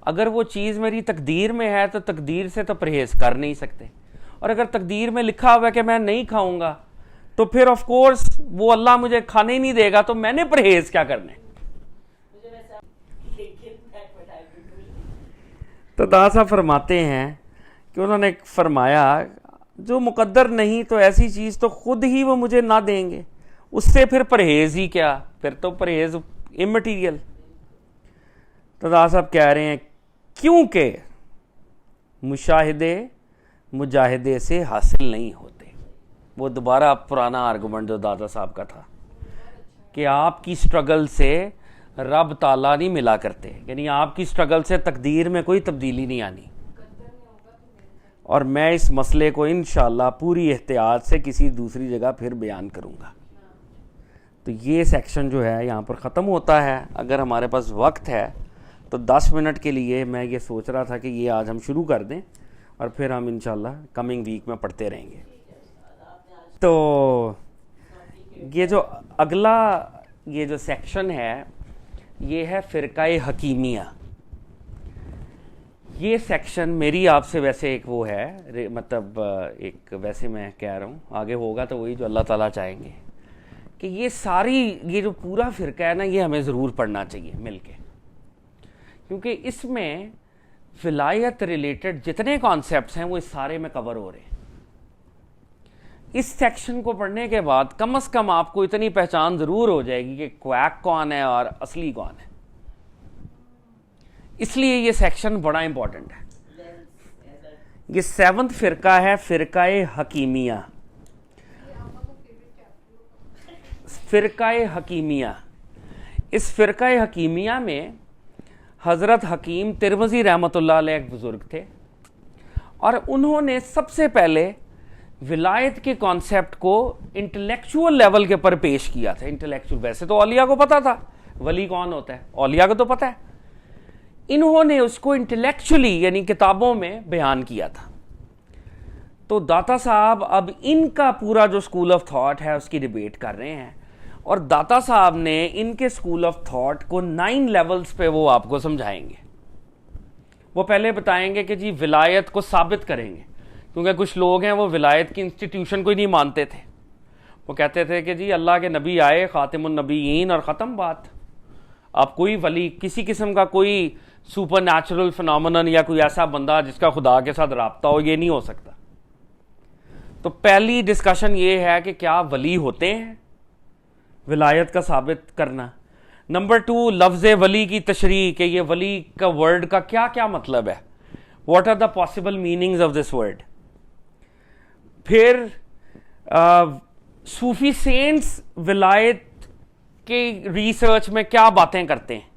اگر وہ چیز میری تقدیر میں ہے تو تقدیر سے تو پرہیز کر نہیں سکتے، اور اگر تقدیر میں لکھا ہوا ہے کہ میں نہیں کھاؤں گا تو پھر آف کورس وہ اللہ مجھے کھانے ہی نہیں دے گا، تو میں نے پرہیز کیا کرنے؟ تو دادا صاحب فرماتے ہیں کہ انہوں نے فرمایا جو مقدر نہیں تو ایسی چیز تو خود ہی وہ مجھے نہ دیں گے، اس سے پھر پرہیز ہی کیا، پھر تو پرہیز امٹیریل۔ تو دادا صاحب کہہ رہے ہیں کیونکہ مشاہدے مجاہدے سے حاصل نہیں ہوتے۔ وہ دوبارہ پرانا آرگومنٹ جو دادا صاحب کا تھا کہ آپ کی سٹرگل سے رب تعالیٰ نہیں ملا کرتے، یعنی آپ کی سٹرگل سے تقدیر میں کوئی تبدیلی نہیں آنی۔ اور میں اس مسئلے کو انشاءاللہ پوری احتیاط سے کسی دوسری جگہ پھر بیان کروں گا۔ تو یہ سیکشن جو ہے یہاں پر ختم ہوتا ہے۔ اگر ہمارے پاس وقت ہے تو 10 منٹ کے لیے میں یہ سوچ رہا تھا کہ یہ آج ہم شروع کر دیں اور پھر ہم انشاءاللہ کمنگ ویک میں پڑھتے رہیں گے۔ تو یہ جو اگلا یہ جو سیکشن ہے یہ ہے فرقہ حکیمیہ۔ یہ سیکشن میری آپ سے ویسے ایک وہ ہے، مطلب ایک ویسے میں کہہ رہا ہوں، آگے ہوگا تو وہی جو اللہ تعالیٰ چاہیں گے، کہ یہ ساری یہ جو پورا فرقہ ہے نا یہ ہمیں ضرور پڑھنا چاہیے مل کے، کیونکہ اس میں ولایت ریلیٹڈ جتنے کانسیپٹس ہیں وہ اس سارے میں کور ہو رہے ہیں۔ اس سیکشن کو پڑھنے کے بعد کم از کم آپ کو اتنی پہچان ضرور ہو جائے گی کہ کویک کون ہے اور اصلی کون ہے۔ اس لیے یہ سیکشن بڑا امپورٹنٹ ہے۔ یہ 7th فرقہ ہے، فرقہ حکیمیہ۔ فرقہ حکیمیہ، اس فرقہ حکیمیہ میں حضرت حکیم ترمذی رحمۃ اللہ علیہ ایک بزرگ تھے، اور انہوں نے سب سے پہلے ولایت کے کانسیپٹ کو انٹلیکچول لیول کے پر پیش کیا تھا۔ انٹلیکچول، ویسے تو اولیاء کو پتا تھا ولی کون ہوتا ہے، اولیاء کو تو پتا ہے، انہوں نے اس کو انٹلیکچولی یعنی کتابوں میں بیان کیا تھا۔ تو داتا صاحب اب ان کا پورا جو اسکول آف تھاٹ ہے اس کی ڈیبیٹ کر رہے ہیں، اور داتا صاحب نے ان کے اسکول آف تھاٹ کو 9 لیولز پہ وہ آپ کو سمجھائیں گے۔ وہ پہلے بتائیں گے کہ جی ولایت کو ثابت کریں گے، کیونکہ کچھ لوگ ہیں وہ ولایت کی انسٹیٹیوشن کو ہی نہیں مانتے تھے۔ وہ کہتے تھے کہ جی اللہ کے نبی آئے، خاتم النبیین، اور ختم بات۔ آپ کوئی ولی، کسی قسم کا کوئی سپر نیچرل فنامنن یا کوئی ایسا بندہ جس کا خدا کے ساتھ رابطہ ہو، یہ نہیں ہو سکتا۔ تو پہلی ڈسکشن یہ ہے کہ کیا ولی ہوتے ہیں، ولایت کا ثابت کرنا۔ نمبر 2 لفظ ولی کی تشریح، کہ یہ ولی کا ورڈ کا کیا کیا مطلب ہے، what are the possible meanings of this word. پھر صوفی سینٹس ولایت کے ریسرچ میں کیا باتیں کرتے ہیں،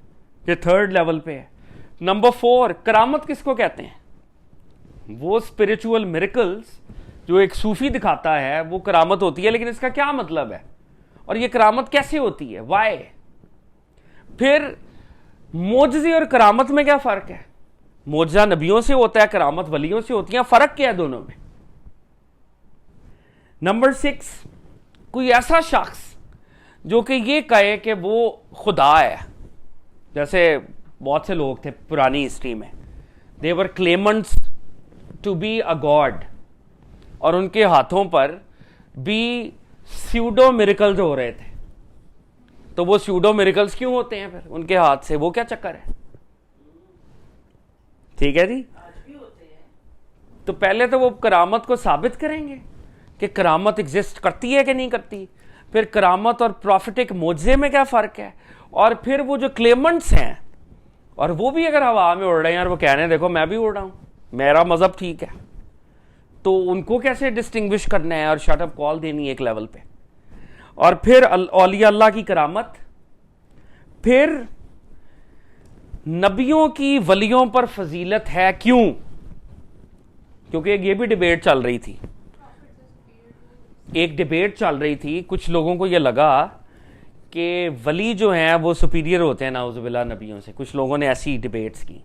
یہ 3rd لیول پہ ہے۔ نمبر 4 کرامت کس کو کہتے ہیں، وہ اسپرچول میریکلز جو ایک صوفی دکھاتا ہے وہ کرامت ہوتی ہے، لیکن اس کا کیا مطلب ہے، اور یہ کرامت کیسے ہوتی ہے، وائی۔ پھر معجزے اور کرامت میں کیا فرق ہے، معجزہ نبیوں سے ہوتا ہے، کرامت ولیوں سے ہوتی ہیں، فرق کیا ہے دونوں میں۔ نمبر 6 کوئی ایسا شخص جو کہ یہ کہے کہ وہ خدا ہے، جیسے بہت سے لوگ تھے پرانی ہسٹری میں، they were claimants to be a god، اور ان کے ہاتھوں پر بھی سیوڈو میریکلز ہو رہے تھے۔ تو وہ سیوڈو میریکلز کیوں ہوتے ہیں پھر ان کے ہاتھ سے، وہ کیا چکر ہے؟ ٹھیک ہے جی۔ تو پہلے تو وہ کرامت کو ثابت کریں گے کہ کرامت ایگزسٹ کرتی ہے کہ نہیں کرتی، پھر کرامت اور پروفیٹک معجزے میں کیا فرق ہے، اور پھر وہ جو کلیمنٹس ہیں، اور وہ بھی اگر ہوا میں اڑ رہے ہیں اور وہ کہہ رہے ہیں دیکھو میں بھی اڑ رہا ہوں، میرا مذہب ٹھیک ہے، تو ان کو کیسے ڈسٹنگوش کرنا ہے اور شٹ اپ کال دینی ایک لیول پہ۔ اور پھر اولیاء اللہ کی کرامت، پھر نبیوں کی ولیوں پر فضیلت ہے کیوں، کیونکہ یہ بھی ڈیبیٹ چل رہی تھی، کچھ لوگوں کو یہ لگا کہ ولی جو ہیں وہ سپیریئر ہوتے ہیں نعوذ باللہ نبیوں سے، کچھ لوگوں نے ایسی ڈیبیٹس کی۔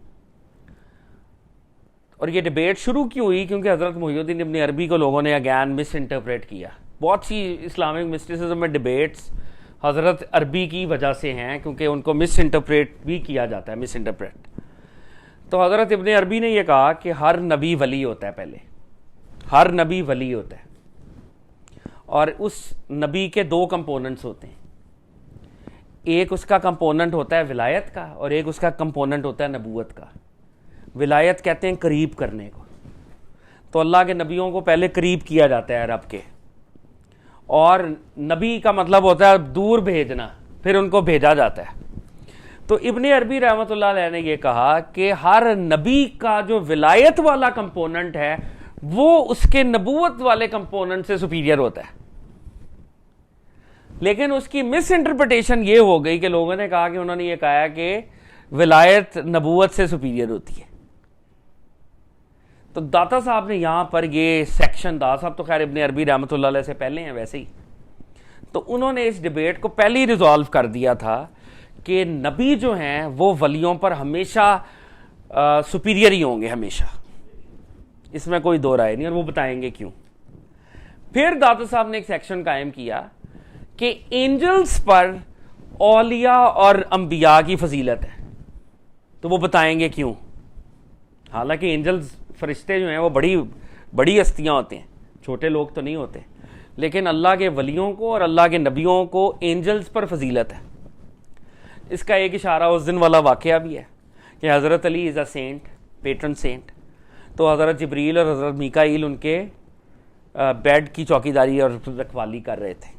اور یہ ڈیبیٹ شروع کیوں ہوئی؟ کیونکہ حضرت محی الدین ابن عربی کو لوگوں نے اگین مس انٹرپریٹ کیا. بہت سی اسلامک مسٹیسزم میں ڈیبیٹس حضرت عربی کی وجہ سے ہیں، کیونکہ ان کو مس انٹرپریٹ بھی کیا جاتا ہے، مس انٹرپریٹ. تو حضرت ابن عربی نے یہ کہا کہ ہر نبی ولی ہوتا ہے، پہلے ہر نبی ولی ہوتا ہے، اور اس نبی کے دو کمپوننٹس ہوتے ہیں. ایک اس کا کمپوننٹ ہوتا ہے ولایت کا، اور ایک اس کا کمپوننٹ ہوتا ہے نبوت کا. ولایت کہتے ہیں قریب کرنے کو. تو اللہ کے نبیوں کو پہلے قریب کیا جاتا ہے رب کے، اور نبی کا مطلب ہوتا ہے دور بھیجنا، پھر ان کو بھیجا جاتا ہے. تو ابن عربی رحمۃ اللہ علیہ نے یہ کہا کہ ہر نبی کا جو ولایت والا کمپوننٹ ہے وہ اس کے نبوت والے کمپوننٹ سے سپیریئر ہوتا ہے. لیکن اس کی مس انٹرپریٹیشن یہ ہو گئی کہ لوگوں نے کہا کہ انہوں نے یہ کہا کہ ولایت نبوت سے سپیریئر ہوتی ہے. تو داتا صاحب نے یہاں پر یہ سیکشن، داتا صاحب تو خیر ابن عربی رحمۃ اللہ علیہ سے پہلے ہیں ویسے ہی، تو انہوں نے اس ڈیبیٹ کو پہلے ہی ریزالو کر دیا تھا کہ نبی جو ہیں وہ ولیوں پر ہمیشہ سپیریئر ہی ہوں گے، ہمیشہ، اس میں کوئی دو رائے نہیں، اور وہ بتائیں گے کیوں. پھر داتا صاحب نے ایک سیکشن قائم کیا کہ اینجلز پر اولیاء اور انبیاء کی فضیلت ہے، تو وہ بتائیں گے کیوں. حالانکہ اینجلز فرشتے جو ہیں وہ بڑی بڑی ہستیاں ہوتے ہیں، چھوٹے لوگ تو نہیں ہوتے، لیکن اللہ کے ولیوں کو اور اللہ کے نبیوں کو اینجلز پر فضیلت ہے. اس کا ایک اشارہ اس دن والا واقعہ بھی ہے کہ حضرت علی از اے سینٹ، پیٹرن سینٹ. تو حضرت جبریل اور حضرت میکائیل ان کے بیڈ کی چوکیداری اور رکھوالی کر رہے تھے.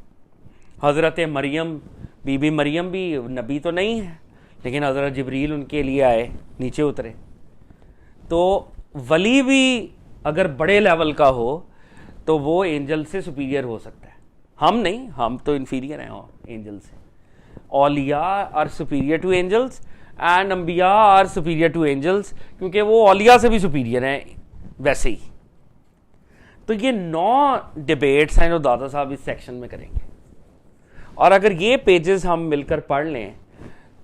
حضرت مریم، بی بی مریم بھی نبی تو نہیں ہے، لیکن حضرت جبریل ان کے لیے آئے، نیچے اترے. تو ولی بھی اگر بڑے لیول کا ہو تو وہ اینجل سے سپیریئر ہو سکتا ہے. ہم نہیں، ہم تو انفیریئر ہیں اینجل سے. اولیاء are superior to angels and انبیاء آر سپیریئر ٹو اینجلس، کیونکہ وہ اولیاء سے بھی سپیریئر ہیں ویسے ہی. تو یہ 9 ڈیبیٹس ہیں جو داتا صاحب اس سیکشن میں کریں گے. اور اگر یہ پیجز ہم مل کر پڑھ لیں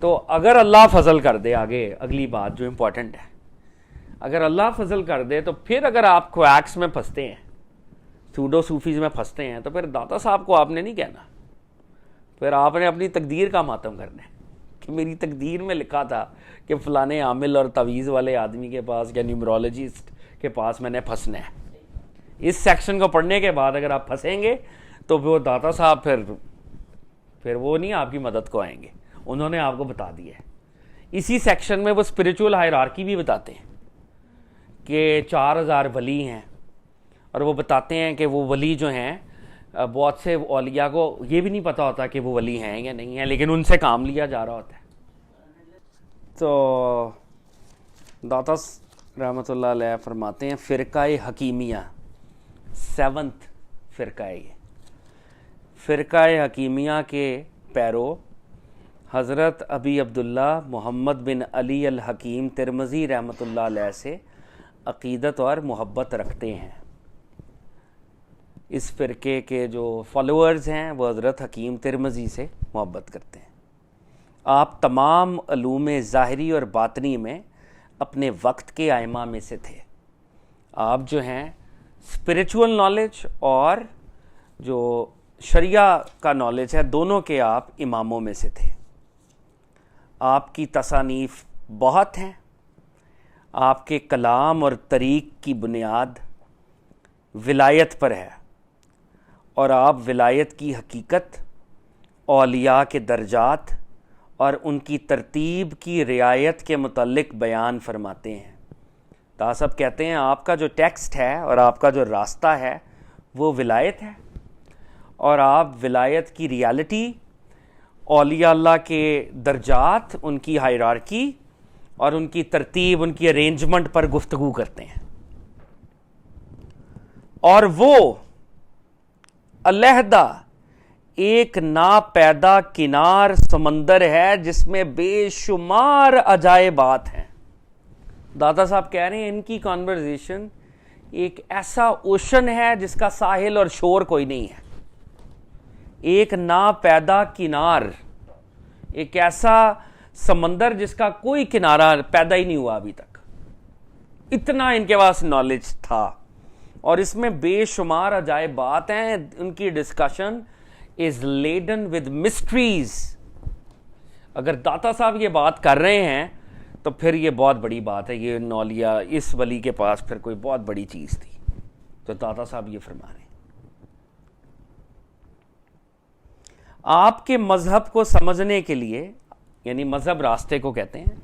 تو اگر اللہ فضل کر دے، آگے اگلی بات جو امپورٹنٹ ہے، اگر اللہ فضل کر دے تو پھر اگر آپ کویکس میں پھنستے ہیں، سوڈو صوفیز میں پھنستے ہیں، تو پھر داتا صاحب کو آپ نے نہیں کہنا، پھر آپ نے اپنی تقدیر کا ماتم کرنا ہے کہ میری تقدیر میں لکھا تھا کہ فلانے عامل اور تعویذ والے آدمی کے پاس یا نیومرولوجسٹ کے پاس میں نے پھنسنا ہے. اس سیکشن کو پڑھنے کے بعد اگر آپ پھنسیں گے تو وہ داتا صاحب پھر وہ نہیں آپ کی مدد کو آئیں گے. انہوں نے آپ کو بتا دیا ہے. اسی سیکشن میں وہ اسپریچول ہائرارکی بھی بتاتے ہیں کہ 4000 ولی ہیں، اور وہ بتاتے ہیں کہ وہ ولی جو ہیں بہت سے اولیاء کو یہ بھی نہیں پتا ہوتا کہ وہ ولی ہیں یا نہیں ہیں، لیکن ان سے کام لیا جا رہا ہوتا ہے. تو داتا رحمۃ اللہ علیہ فرماتے ہیں فرقہ حکیمیہ 7th فرقہ ہے. یہ فرقہ حکیمیہ کے پیرو حضرت ابی عبداللہ محمد بن علی الحکیم ترمذی رحمۃ اللہ علیہ سے عقیدت اور محبت رکھتے ہیں. اس فرقے کے جو فالوورز ہیں وہ حضرت حکیم ترمذی سے محبت کرتے ہیں. آپ تمام علوم ظاہری اور باطنی میں اپنے وقت کے ائمہ میں سے تھے. آپ جو ہیں اسپریچول نالج اور جو شریعہ کا نالج ہے دونوں کے آپ اماموں میں سے تھے. آپ کی تصانیف بہت ہیں. آپ کے کلام اور طریق کی بنیاد ولایت پر ہے، اور آپ ولایت کی حقیقت، اولیاء کے درجات اور ان کی ترتیب کی رعایت کے متعلق بیان فرماتے ہیں. صاحب کہتے ہیں آپ کا جو ٹیکسٹ ہے اور آپ کا جو راستہ ہے وہ ولایت ہے، اور آپ ولایت کی ریالٹی، اولیاء اللہ کے درجات، ان کی ہائرارکی اور ان کی ترتیب، ان کی ارینجمنٹ پر گفتگو کرتے ہیں. اور وہ علیحدہ ایک ناپیدا کنار سمندر ہے جس میں بے شمار عجائبات ہیں. داتا صاحب کہہ رہے ہیں ان کی کانورزیشن ایک ایسا اوشن ہے جس کا ساحل اور شور کوئی نہیں ہے. ایک ناپیدا کنار، ایک ایسا سمندر جس کا کوئی کنارہ پیدا ہی نہیں ہوا ابھی تک. اتنا ان کے پاس نالج تھا. اور اس میں بے شمار عجائبات ہیں. ان کی discussion is laden with mysteries. اگر داتا صاحب یہ بات کر رہے ہیں تو پھر یہ بہت بڑی بات ہے. یہ نولیا اس ولی کے پاس پھر کوئی بہت بڑی چیز تھی. تو داتا صاحب یہ فرما رہے ہیں آپ کے مذہب کو سمجھنے کے لیے, یعنی مذہب راستے کو کہتے ہیں,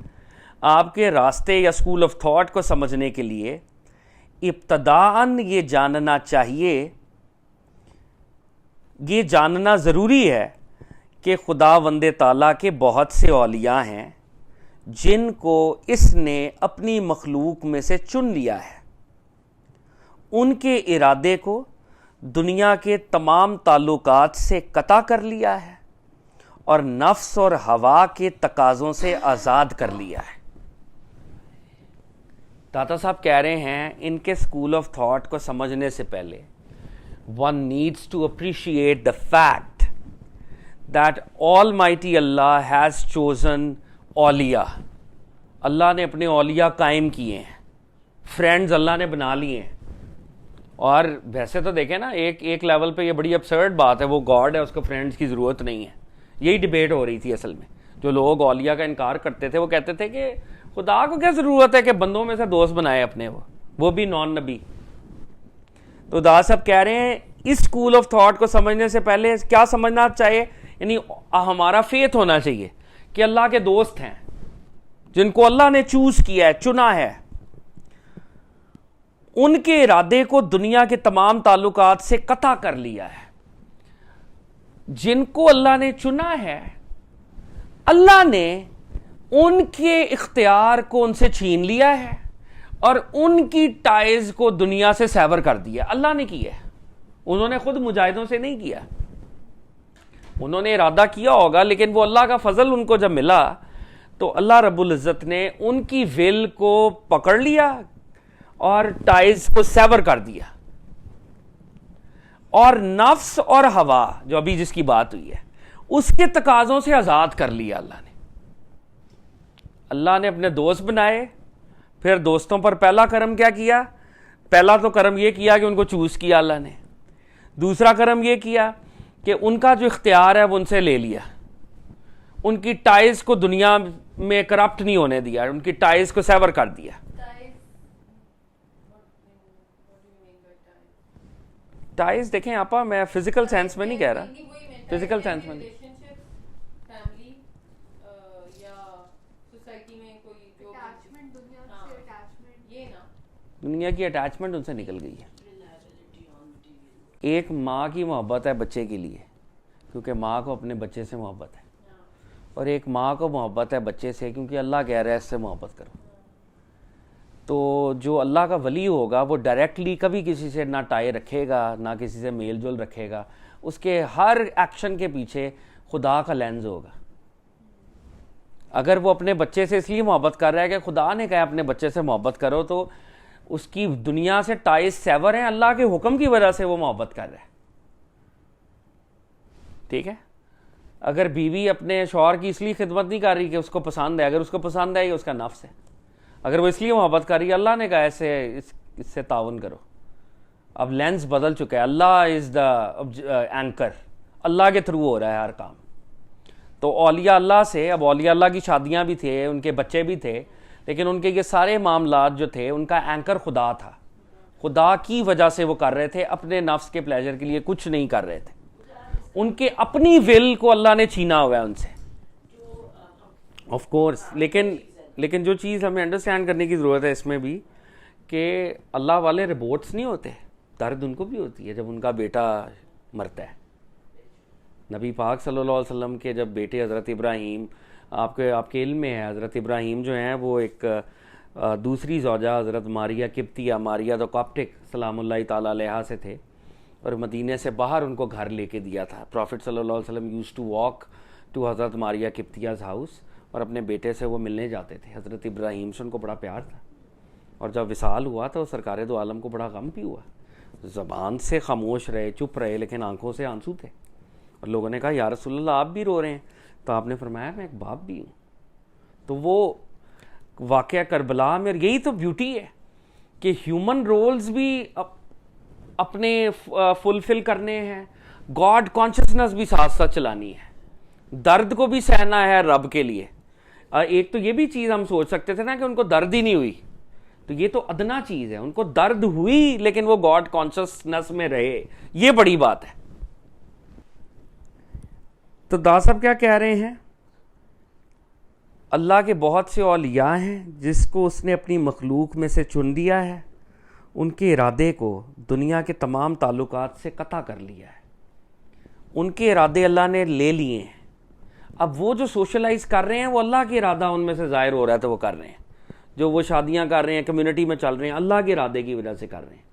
آپ کے راستے یا اسکول آف تھاٹ کو سمجھنے کے لیے ابتداءً یہ جاننا چاہیے, یہ جاننا ضروری ہے کہ خداوند تعالیٰ کے بہت سے اولیاء ہیں جن کو اس نے اپنی مخلوق میں سے چن لیا ہے. ان کے ارادے کو دنیا کے تمام تعلقات سے قطع کر لیا ہے اور نفس اور ہوا کے تقاضوں سے آزاد کر لیا ہے. داتا صاحب کہہ رہے ہیں ان کے اسکول آف تھاٹ کو سمجھنے سے پہلے one needs to appreciate the fact that Almighty Allah has chosen اولیاء. اللہ نے اپنے اولیاء قائم کیے ہیں, فرینڈز اللہ نے بنا لیے ہیں. اور ویسے تو دیکھیں نا, ایک لیول پہ یہ بڑی ابسرڈ بات ہے, وہ گاڈ ہے, اس کو فرینڈز کی ضرورت نہیں ہے. یہی ڈیبیٹ ہو رہی تھی اصل میں. جو لوگ اولیاء کا انکار کرتے تھے وہ کہتے تھے کہ خدا کو کیا ضرورت ہے کہ بندوں میں سے دوست بنائے اپنے, وہ بھی نان نبی. تو دا صاحب کہہ رہے ہیں اس اسکول آف تھاٹ کو سمجھنے سے پہلے کیا سمجھنا چاہیے, یعنی ہمارا فیتھ ہونا چاہیے کہ اللہ کے دوست ہیں جن کو اللہ نے چوز کیا ہے, چنا ہے. ان کے ارادے کو دنیا کے تمام تعلقات سے قطع کر لیا ہے. جن کو اللہ نے چنا ہے, اللہ نے ان کے اختیار کو ان سے چھین لیا ہے اور ان کی ٹائز کو دنیا سے سیور کر دیا. اللہ نے کیا ہے, انہوں نے خود مجاہدوں سے نہیں کیا. انہوں نے ارادہ کیا ہوگا, لیکن وہ اللہ کا فضل ان کو جب ملا تو اللہ رب العزت نے ان کی ول کو پکڑ لیا اور ٹائز کو سیور کر دیا, اور نفس اور ہوا جو ابھی جس کی بات ہوئی ہے اس کے تقاضوں سے آزاد کر لیا. اللہ نے اپنے دوست بنائے. پھر دوستوں پر پہلا کرم کیا کیا؟ پہلا تو کرم یہ کیا کہ ان کو چوز کیا اللہ نے. دوسرا کرم یہ کیا کہ ان کا جو اختیار ہے وہ ان سے لے لیا. ان کی ٹائز کو دنیا میں کرپٹ نہیں ہونے دیا, ان کی ٹائز کو سیور کر دیا. ٹائز دیکھیں آپا, میں فزیکل سینس میں نہیں کہہ رہا, فزیکل سینس میں نہیں. دنیا کی اٹیچمنٹ ان سے نکل گئی ہے. ایک ماں کی محبت ہے بچے کے لیے, کیونکہ ماں کو اپنے بچے سے محبت ہے, اور ایک ماں کو محبت ہے بچے سے کیونکہ اللہ کہہ رہا ہے اس سے محبت کرو. تو جو اللہ کا ولی ہوگا وہ ڈائریکٹلی کبھی کسی سے نہ ٹائی رکھے گا, نہ کسی سے میل جول رکھے گا. اس کے ہر ایکشن کے پیچھے خدا کا لینز ہوگا. اگر وہ اپنے بچے سے اس لیے محبت کر رہا ہے کہ خدا نے کہا اپنے بچے سے محبت کرو, تو اس کی دنیا سے ٹائز سیور ہیں, اللہ کے حکم کی وجہ سے وہ محبت کر رہا ہے. ٹھیک ہے. اگر بیوی اپنے شوہر کی اس لیے خدمت نہیں کر رہی کہ اس کو پسند ہے, اگر اس کو پسند ہے یہ اس کا نفس ہے. اگر وہ اس لیے محبت کر رہی ہے, اللہ نے کہا ایسے اس سے تعاون کرو. اب لینس بدل چکا ہے. اللہ از دا اینکر, اللہ کے تھرو ہو رہا ہے ہر کام. تو اولیاء اللہ سے, اب اولیاء اللہ کی شادیاں بھی تھے, ان کے بچے بھی تھے, لیکن ان کے یہ سارے معاملات جو تھے ان کا اینکر خدا تھا. خدا کی وجہ سے وہ کر رہے تھے, اپنے نفس کے پلیجر کے لیے کچھ نہیں کر رہے تھے. ان کے اپنی ول کو اللہ نے چھینا ہوا ہے ان سے, آف کورس. لیکن جو چیز ہمیں انڈرسٹینڈ کرنے کی ضرورت ہے اس میں بھی, کہ اللہ والے روبوٹس نہیں ہوتے, درد ان کو بھی ہوتی ہے جب ان کا بیٹا مرتا ہے. نبی پاک صلی اللہ علیہ وسلم کے جب بیٹے حضرت ابراہیم, آپ کے علم میں ہے, حضرت ابراہیم جو ہیں وہ ایک دوسری زوجہ حضرت ماریہ قبطیہ, ماریہ تو کاپٹک سلام اللہ تعالیٰ علیہ سے تھے, اور مدینے سے باہر ان کو گھر لے کے دیا تھا. پروفٹ صلی اللہ علیہ وسلم یوز ٹو واک ٹو حضرت ماریہ قبطیہ's ہاؤس, اور اپنے بیٹے سے وہ ملنے جاتے تھے. حضرت ابراہیم سے ان کو بڑا پیار تھا, اور جب وصال ہوا تو سرکار دو عالم کو بڑا غم بھی ہوا. زبان سے خاموش رہے, چپ رہے, لیکن آنکھوں سے آنسو تھے. اور لوگوں نے کہا یا رسول اللہ آپ بھی رو رہے ہیں, تو آپ نے فرمایا میں ایک باپ بھی ہوں. تو وہ واقعہ کربلا میں, اور یہی تو بیوٹی ہے کہ ہیومن رولز بھی اپنے فلفل کرنے ہیں, گاڈ کانشسنس بھی ساتھ ساتھ چلانی ہے, درد کو بھی سہنا ہے رب کے لیے. ایک تو یہ بھی چیز ہم سوچ سکتے تھے نا کہ ان کو درد ہی نہیں ہوئی, تو یہ تو ادنا چیز ہے, ان کو درد ہوئی لیکن وہ گاڈ کانشسنس میں رہے, یہ بڑی بات ہے. تو دا صاحب کیا کہہ رہے ہیں, اللہ کے بہت سے اولیاء ہیں جس کو اس نے اپنی مخلوق میں سے چن لیا ہے, ان کے ارادے کو دنیا کے تمام تعلقات سے قطع کر لیا ہے, ان کے ارادے اللہ نے لے لیے ہیں. اب وہ جو سوشلائز کر رہے ہیں وہ اللہ کے ارادہ ان میں سے ظاہر ہو رہا ہے تو وہ کر رہے ہیں, جو وہ شادیاں کر رہے ہیں, کمیونٹی میں چل رہے ہیں, اللہ کے ارادے کی وجہ سے کر رہے ہیں,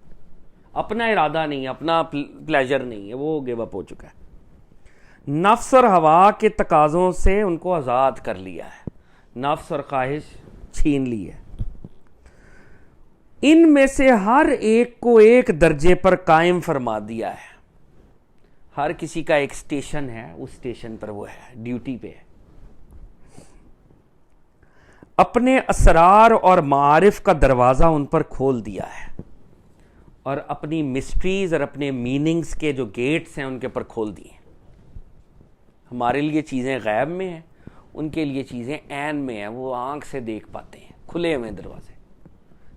اپنا ارادہ نہیں, اپنا پلیجر نہیں ہے, وہ گیو اپ ہو چکا ہے. نفس اور ہوا کے تقاضوں سے ان کو آزاد کر لیا ہے, نفس اور خواہش چھین لی ہے. ان میں سے ہر ایک کو ایک درجے پر قائم فرما دیا ہے, ہر کسی کا ایک سٹیشن ہے, اس سٹیشن پر وہ ہے, ڈیوٹی پہ ہے. اپنے اسرار اور معارف کا دروازہ ان پر کھول دیا ہے, اور اپنی مسٹریز اور اپنے میننگز کے جو گیٹس ہیں ان کے پر کھول دیے. ہمارے لیے چیزیں غیب میں ہیں, ان کے لیے چیزیں عین میں ہیں, وہ آنکھ سے دیکھ پاتے ہیں, کھلے ہوئے دروازے.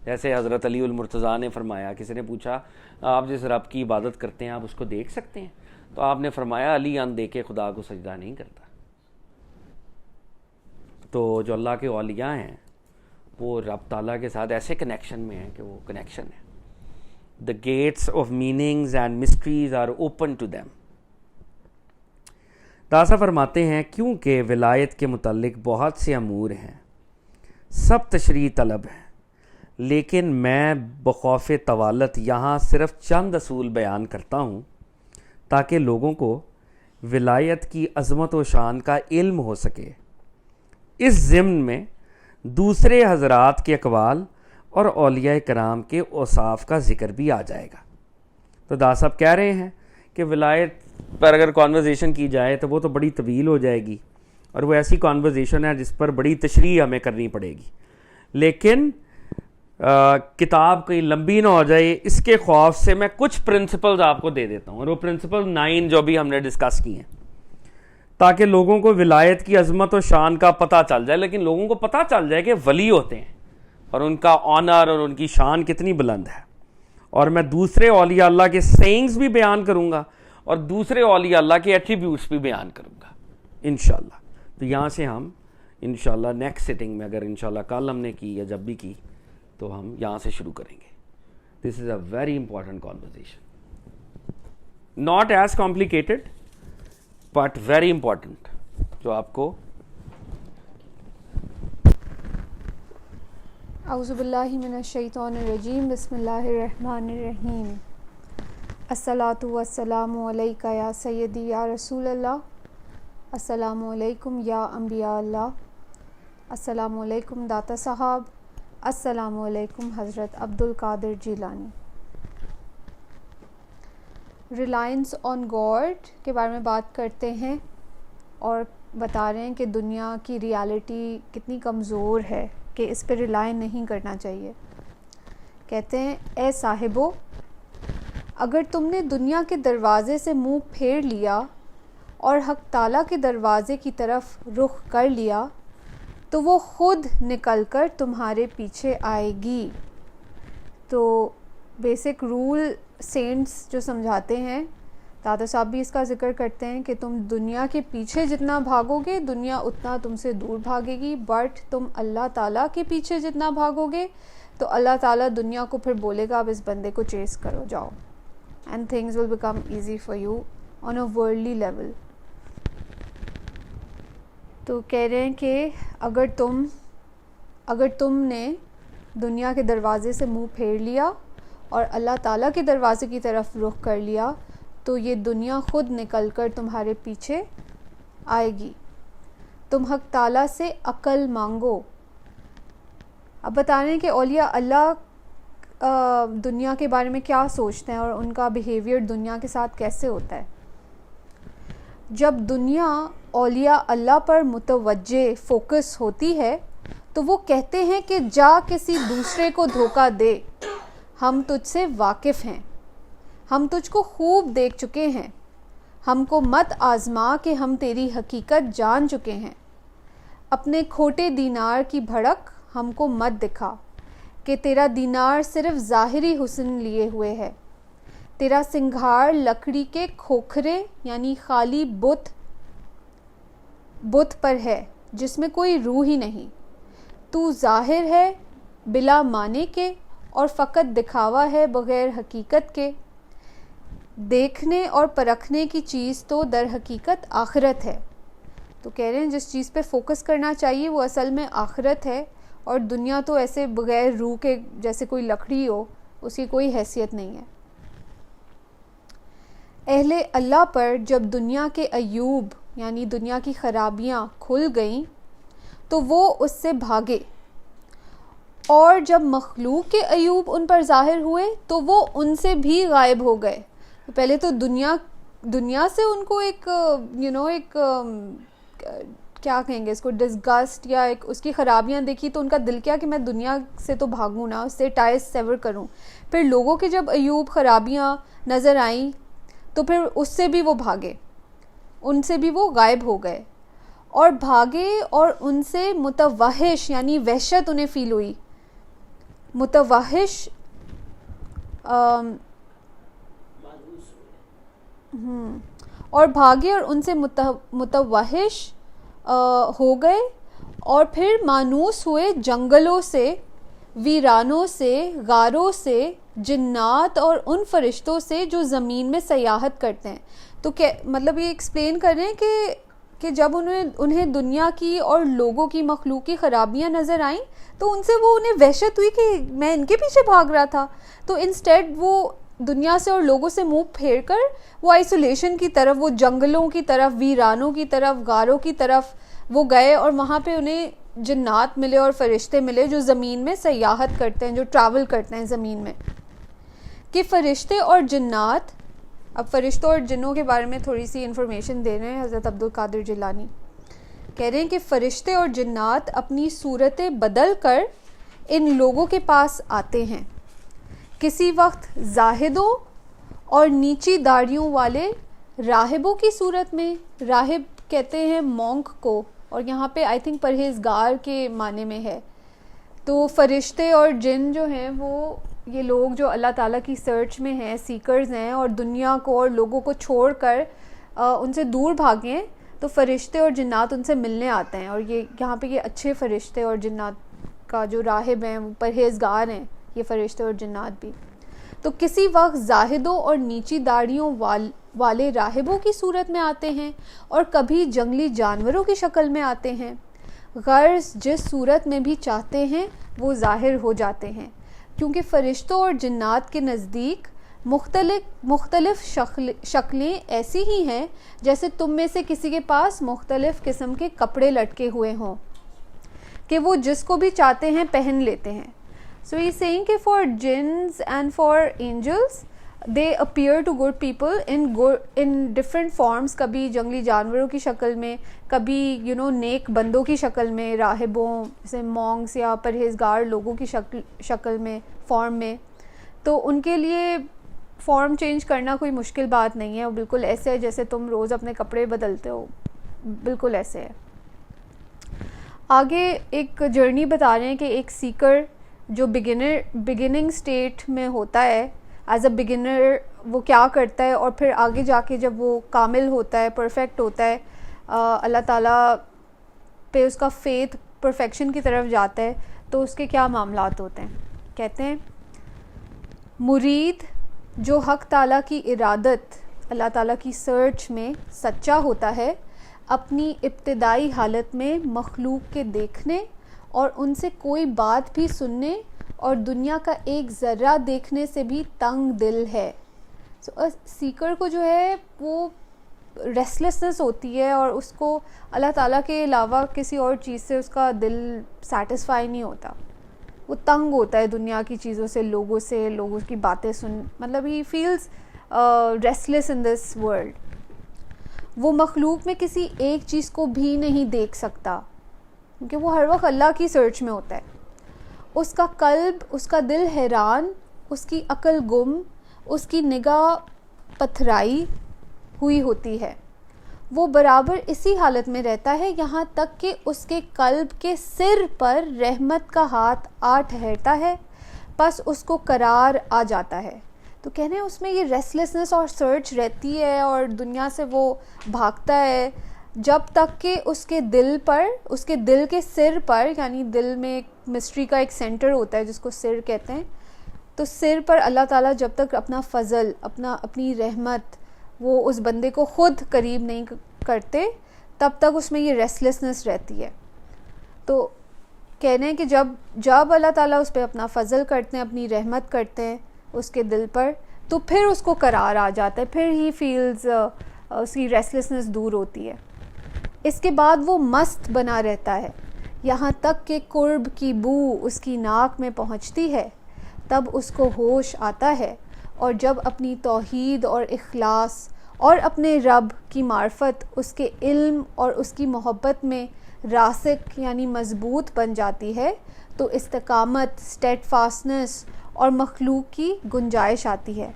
جیسے حضرت علی المرتضیٰ نے فرمایا, کسی نے پوچھا آپ جس رب کی عبادت کرتے ہیں آپ اس کو دیکھ سکتے ہیں, تو آپ نے فرمایا علی ان دیکھے خدا کو سجدہ نہیں کرتا. تو جو اللہ کے اولیاء ہیں وہ رب تعالیٰ کے ساتھ ایسے کنیکشن میں ہیں کہ وہ کنیکشن ہے. The gates of meanings and mysteries are open to them. داسا فرماتے ہیں کیونکہ ولایت کے متعلق بہت سے امور ہیں, سب تشریح طلب ہیں, لیکن میں بخوف طوالت یہاں صرف چند اصول بیان کرتا ہوں تاکہ لوگوں کو ولایت کی عظمت و شان کا علم ہو سکے. اس ضمن میں دوسرے حضرات کے اقوال اور اولیاء کرام کے اوصاف کا ذکر بھی آ جائے گا. تو دا صاحب کہہ رہے ہیں کہ ولایت پر اگر کانورزیشن کی جائے تو وہ تو بڑی طویل ہو جائے گی, اور وہ ایسی کانورزیشن ہے جس پر بڑی تشریح ہمیں کرنی پڑے گی, لیکن کتاب کوئی لمبی نہ ہو جائے اس کے خوف سے میں کچھ پرنسپلز آپ کو دے دیتا ہوں, اور وہ پرنسپل 9 جو بھی ہم نے ڈسکس کی ہیں, تاکہ لوگوں کو ولایت کی عظمت و شان کا پتہ چل جائے. لیکن لوگوں کو پتہ چل جائے کہ ولی ہوتے ہیں اور ان کا آنر اور ان کی شان کتنی بلند ہے. اور میں دوسرے اولیاء اللہ کے سینگز بھی بیان کروں گا اور دوسرے اولیاء اللہ کے ایٹریبیوٹس بھی بیان کروں گا انشاءاللہ. تو یہاں سے ہم انشاءاللہ نیکسٹ سیٹنگ میں, اگر انشاءاللہ کل ہم نے کی یا جب بھی کی, تو ہم یہاں سے شروع کریں گے. This is a very important conversation, not as complicated but very important, جو آپ کو اعوذ باللہ من الشیطان الرجیم. بسم اللہ الرحمن الرحیم. الصلاۃ والسلام علیکہ یا سیدی یا رسول اللہ. السلام علیکم یا انبیاء اللہ. السلام علیکم داتا صاحب. السلام علیکم حضرت عبد القادر جیلانی. ریلائنس آن گاڈ کے بارے میں بات کرتے ہیں اور بتا رہے ہیں کہ دنیا کی ریالٹی کتنی کمزور ہے کہ اس پہ ریلائی نہیں کرنا چاہیے. کہتے ہیں اے صاحبو, اگر تم نے دنیا کے دروازے سے منہ پھیر لیا اور حق تعالیٰ کے دروازے کی طرف رخ کر لیا تو وہ خود نکل کر تمہارے پیچھے آئے گی. تو بیسک رول سینٹس جو سمجھاتے ہیں, دادا صاحب بھی اس کا ذکر کرتے ہیں کہ تم دنیا کے پیچھے جتنا بھاگو گے دنیا اتنا تم سے دور بھاگے گی, بٹ تم اللہ تعالیٰ کے پیچھے جتنا بھاگو گے تو اللہ تعالیٰ دنیا کو پھر بولے گا اب اس بندے کو چیس کرو جاؤ, and things will become easy for you on a worldly level. تو کہہ رہے ہیں کہ اگر تم نے دنیا کے دروازے سے منہ پھیر لیا اور اللہ تعالیٰ کے دروازے کی طرف رخ کر لیا تو یہ دنیا خود نکل کر تمہارے پیچھے آئے گی. تم حق تعالیٰ سے عقل مانگو. اب بتا رہے ہیں کہ اولیاء اللہ دنیا کے بارے میں کیا سوچتے ہیں اور ان کا بیہیویئر دنیا کے ساتھ کیسے ہوتا ہے. جب دنیا اولیاء اللہ پر متوجہ فوکس ہوتی ہے تو وہ کہتے ہیں کہ جا کسی دوسرے کو دھوکہ دے ہم تجھ سے واقف ہیں، ہم تجھ کو خوب دیکھ چکے ہیں، ہم کو مت آزما کہ ہم تیری حقیقت جان چکے ہیں، اپنے کھوٹے دینار کی بھڑک ہم کو مت دکھا کہ تیرا دینار صرف ظاہری حسن لیے ہوئے ہے، تیرا سنگھار لکڑی کے کھوکھرے یعنی خالی بت پر ہے جس میں کوئی روح ہی نہیں، تو ظاہر ہے بلا معنی کے اور فقط دکھاوا ہے بغیر حقیقت کے، دیکھنے اور پرکھنے کی چیز تو در حقیقت آخرت ہے۔ تو کہہ رہے ہیں جس چیز پہ فوکس کرنا چاہیے وہ اصل میں آخرت ہے، اور دنیا تو ایسے بغیر روح کے جیسے کوئی لکڑی ہو، اس کی کوئی حیثیت نہیں ہے۔ اہل اللہ پر جب دنیا کے عیوب یعنی دنیا کی خرابیاں کھل گئیں تو وہ اس سے بھاگے، اور جب مخلوق کے عیوب ان پر ظاہر ہوئے تو وہ ان سے بھی غائب ہو گئے۔ پہلے تو دنیا سے ان کو ایک ایک کیا کہیں گے اس کو، ڈسگسٹ یا ایک اس کی خرابیاں دیکھی تو ان کا دل کیا کہ میں دنیا سے تو بھاگوں نا، اس سے ٹائز سیور کروں۔ پھر لوگوں کے جب عیوب خرابیاں نظر آئیں تو پھر اس سے بھی وہ بھاگے، ان سے بھی وہ غائب ہو گئے اور بھاگے، اور ان سے متوحش یعنی وحشت انہیں فیل ہوئی، متوحش اور بھاگے اور ان سے متوحش ہو گئے، اور پھر مانوس ہوئے جنگلوں سے، ویرانوں سے، غاروں سے، جنات اور ان فرشتوں سے جو زمین میں سیاحت کرتے ہیں۔ تو مطلب یہ ایکسپلین کر رہے ہیں کہ جب انہیں دنیا کی اور لوگوں کی مخلوق کی خرابیاں نظر آئیں تو ان سے وہ انہیں وحشت ہوئی کہ میں ان کے پیچھے بھاگ رہا تھا، تو انسٹیڈ وہ دنیا سے اور لوگوں سے منہ پھیر کر وہ آئسولیشن کی طرف، وہ جنگلوں کی طرف، ویرانوں کی طرف، غاروں کی طرف وہ گئے، اور وہاں پہ انہیں جنات ملے اور فرشتے ملے جو زمین میں سیاحت کرتے ہیں، جو ٹریول کرتے ہیں زمین میں۔ کہ فرشتے اور جنات، اب فرشتوں اور جنوں کے بارے میں تھوڑی سی انفارمیشن دے رہے ہیں حضرت عبد القادر جیلانی، کہہ رہے ہیں کہ فرشتے اور جنات اپنی صورتیں بدل کر ان لوگوں کے پاس آتے ہیں، کسی وقت زاہدوں اور نیچی داڑھیوں والے راہبوں کی صورت میں، راہب کہتے ہیں مونک کو، اور یہاں پہ آئی تھنک پرہیزگار کے معنی میں ہے۔ تو فرشتے اور جن جو ہیں وہ یہ لوگ جو اللہ تعالیٰ کی سرچ میں ہیں، سیکرز ہیں، اور دنیا کو اور لوگوں کو چھوڑ کر ان سے دور بھاگیں، تو فرشتے اور جنات ان سے ملنے آتے ہیں، اور یہاں پہ یہ اچھے فرشتے اور جنات کا جو راہب ہیں پرہیزگار ہیں یہ فرشتے اور جنات بھی۔ تو کسی وقت زاہدوں اور نیچی داڑھیوں والے راہبوں کی صورت میں آتے ہیں، اور کبھی جنگلی جانوروں کی شکل میں آتے ہیں، غرض جس صورت میں بھی چاہتے ہیں وہ ظاہر ہو جاتے ہیں، کیونکہ فرشتوں اور جنات کے نزدیک مختلف شکلیں ایسی ہی ہیں جیسے تم میں سے کسی کے پاس مختلف قسم کے کپڑے لٹکے ہوئے ہوں کہ وہ جس کو بھی چاہتے ہیں پہن لیتے ہیں۔ So he's saying کہ for jinns and for angels they appear to good people in different forms، کبھی جنگلی جانوروں کی شکل میں، کبھی نیک بندوں کی شکل میں، راہبوں جیسے مونگس یا پرہیزگار لوگوں کی شکل میں، فارم میں۔ تو ان کے لیے فارم چینج کرنا کوئی مشکل بات نہیں ہے، وہ بالکل ایسے ہے جیسے تم روز اپنے کپڑے بدلتے ہو، بالکل ایسے ہے۔ آگے ایک جرنی بتا رہے ہیں کہ ایک سیکر جو بگننگ سٹیٹ میں ہوتا ہے، ایز اے بگنر وہ کیا کرتا ہے، اور پھر آگے جا کے جب وہ کامل ہوتا ہے، پرفیکٹ ہوتا ہے، اللہ تعالیٰ پہ اس کا فیتھ پرفیکشن کی طرف جاتا ہے، تو اس کے کیا معاملات ہوتے ہیں۔ کہتے ہیں مرید جو حق تعالیٰ کی ارادت، اللہ تعالیٰ کی سرچ میں سچا ہوتا ہے، اپنی ابتدائی حالت میں مخلوق کے دیکھنے اور ان سے کوئی بات بھی سننے اور دنیا کا ایک ذرہ دیکھنے سے بھی تنگ دل ہے۔ سیکر کو جو ہے وہ ریسٹلیسنس ہوتی ہے، اور اس کو اللہ تعالیٰ کے علاوہ کسی اور چیز سے اس کا دل سیٹسفائی نہیں ہوتا، وہ تنگ ہوتا ہے دنیا کی چیزوں سے، لوگوں کی باتیں سن، مطلب he feels restless in this world. وہ مخلوق میں کسی ایک چیز کو بھی نہیں دیکھ سکتا کیونکہ وہ ہر وقت اللہ کی سرچ میں ہوتا ہے۔ اس کا قلب، اس کا دل حیران اس کی عقل گم، اس کی نگاہ پتھرائی ہوئی ہوتی ہے، وہ برابر اسی حالت میں رہتا ہے یہاں تک کہ اس کے قلب کے سر پر رحمت کا ہاتھ آ ٹھہرتا ہے، بس اس کو قرار آ جاتا ہے۔ تو کہنے اس میں یہ ریسٹلیسنس اور سرچ رہتی ہے اور دنیا سے وہ بھاگتا ہے جب تک کہ اس کے دل پر، اس کے دل کے سر پر، یعنی دل میں ایک مسٹری کا ایک سینٹر ہوتا ہے جس کو سر کہتے ہیں، تو سر پر اللہ تعالیٰ جب تک اپنا فضل، اپنی رحمت وہ اس بندے کو خود قریب نہیں کرتے، تب تک اس میں یہ ریسٹلیسنس رہتی ہے۔ تو کہنے ہیں کہ جب اللہ تعالیٰ اس پہ اپنا فضل کرتے ہیں، اپنی رحمت کرتے ہیں اس کے دل پر، تو پھر اس کو قرار آ جاتا ہے، پھر ہی فیلز، اس کی ریسٹلیسنس دور ہوتی ہے۔ اس کے بعد وہ مست بنا رہتا ہے یہاں تک کہ قرب کی بو اس کی ناک میں پہنچتی ہے، تب اس کو ہوش آتا ہے، اور جب اپنی توحید اور اخلاص اور اپنے رب کی معرفت اس کے علم اور اس کی محبت میں راسخ یعنی مضبوط بن جاتی ہے، تو استقامت، اسٹیڈ فاسٹنس اور مخلوق کی گنجائش آتی ہے۔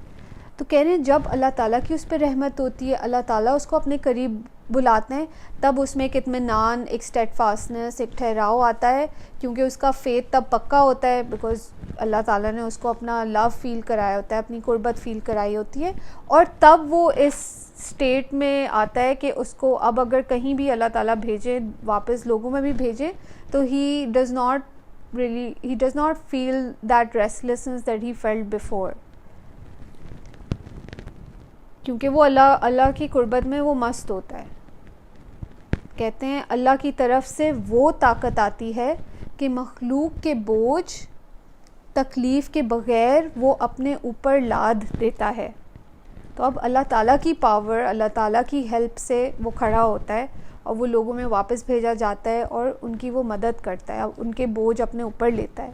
تو کہہ رہے ہیں جب اللہ تعالیٰ کی اس پہ رحمت ہوتی ہے، اللہ تعالیٰ اس کو اپنے قریب بلاتے ہیں، تب اس میں ایک اطمینان، ایک اسٹیڈ فاسٹنس، ایک ٹھہراؤ آتا ہے، کیونکہ اس کا فیتھ تب پکا ہوتا ہے، بیکاز اللہ تعالیٰ نے اس کو اپنا لو فیل کرایا ہوتا ہے، اپنی قربت فیل کرائی ہوتی ہے، اور تب وہ اس اسٹیٹ میں آتا ہے کہ اس کو اب اگر کہیں بھی اللہ تعالیٰ بھیجے، واپس لوگوں میں بھی بھیجے، تو he does not feel that restlessness that he felt before, کیونکہ وہ اللہ کی قربت میں وہ مست ہوتا ہے۔ کہتے ہیں اللہ کی طرف سے وہ طاقت آتی ہے کہ مخلوق کے بوجھ تکلیف کے بغیر وہ اپنے اوپر لاد دیتا ہے۔ تو اب اللہ تعالیٰ کی پاور، اللہ تعالیٰ کی ہیلپ سے وہ کھڑا ہوتا ہے اور وہ لوگوں میں واپس بھیجا جاتا ہے اور ان کی وہ مدد کرتا ہے، ان کے بوجھ اپنے اوپر لیتا ہے،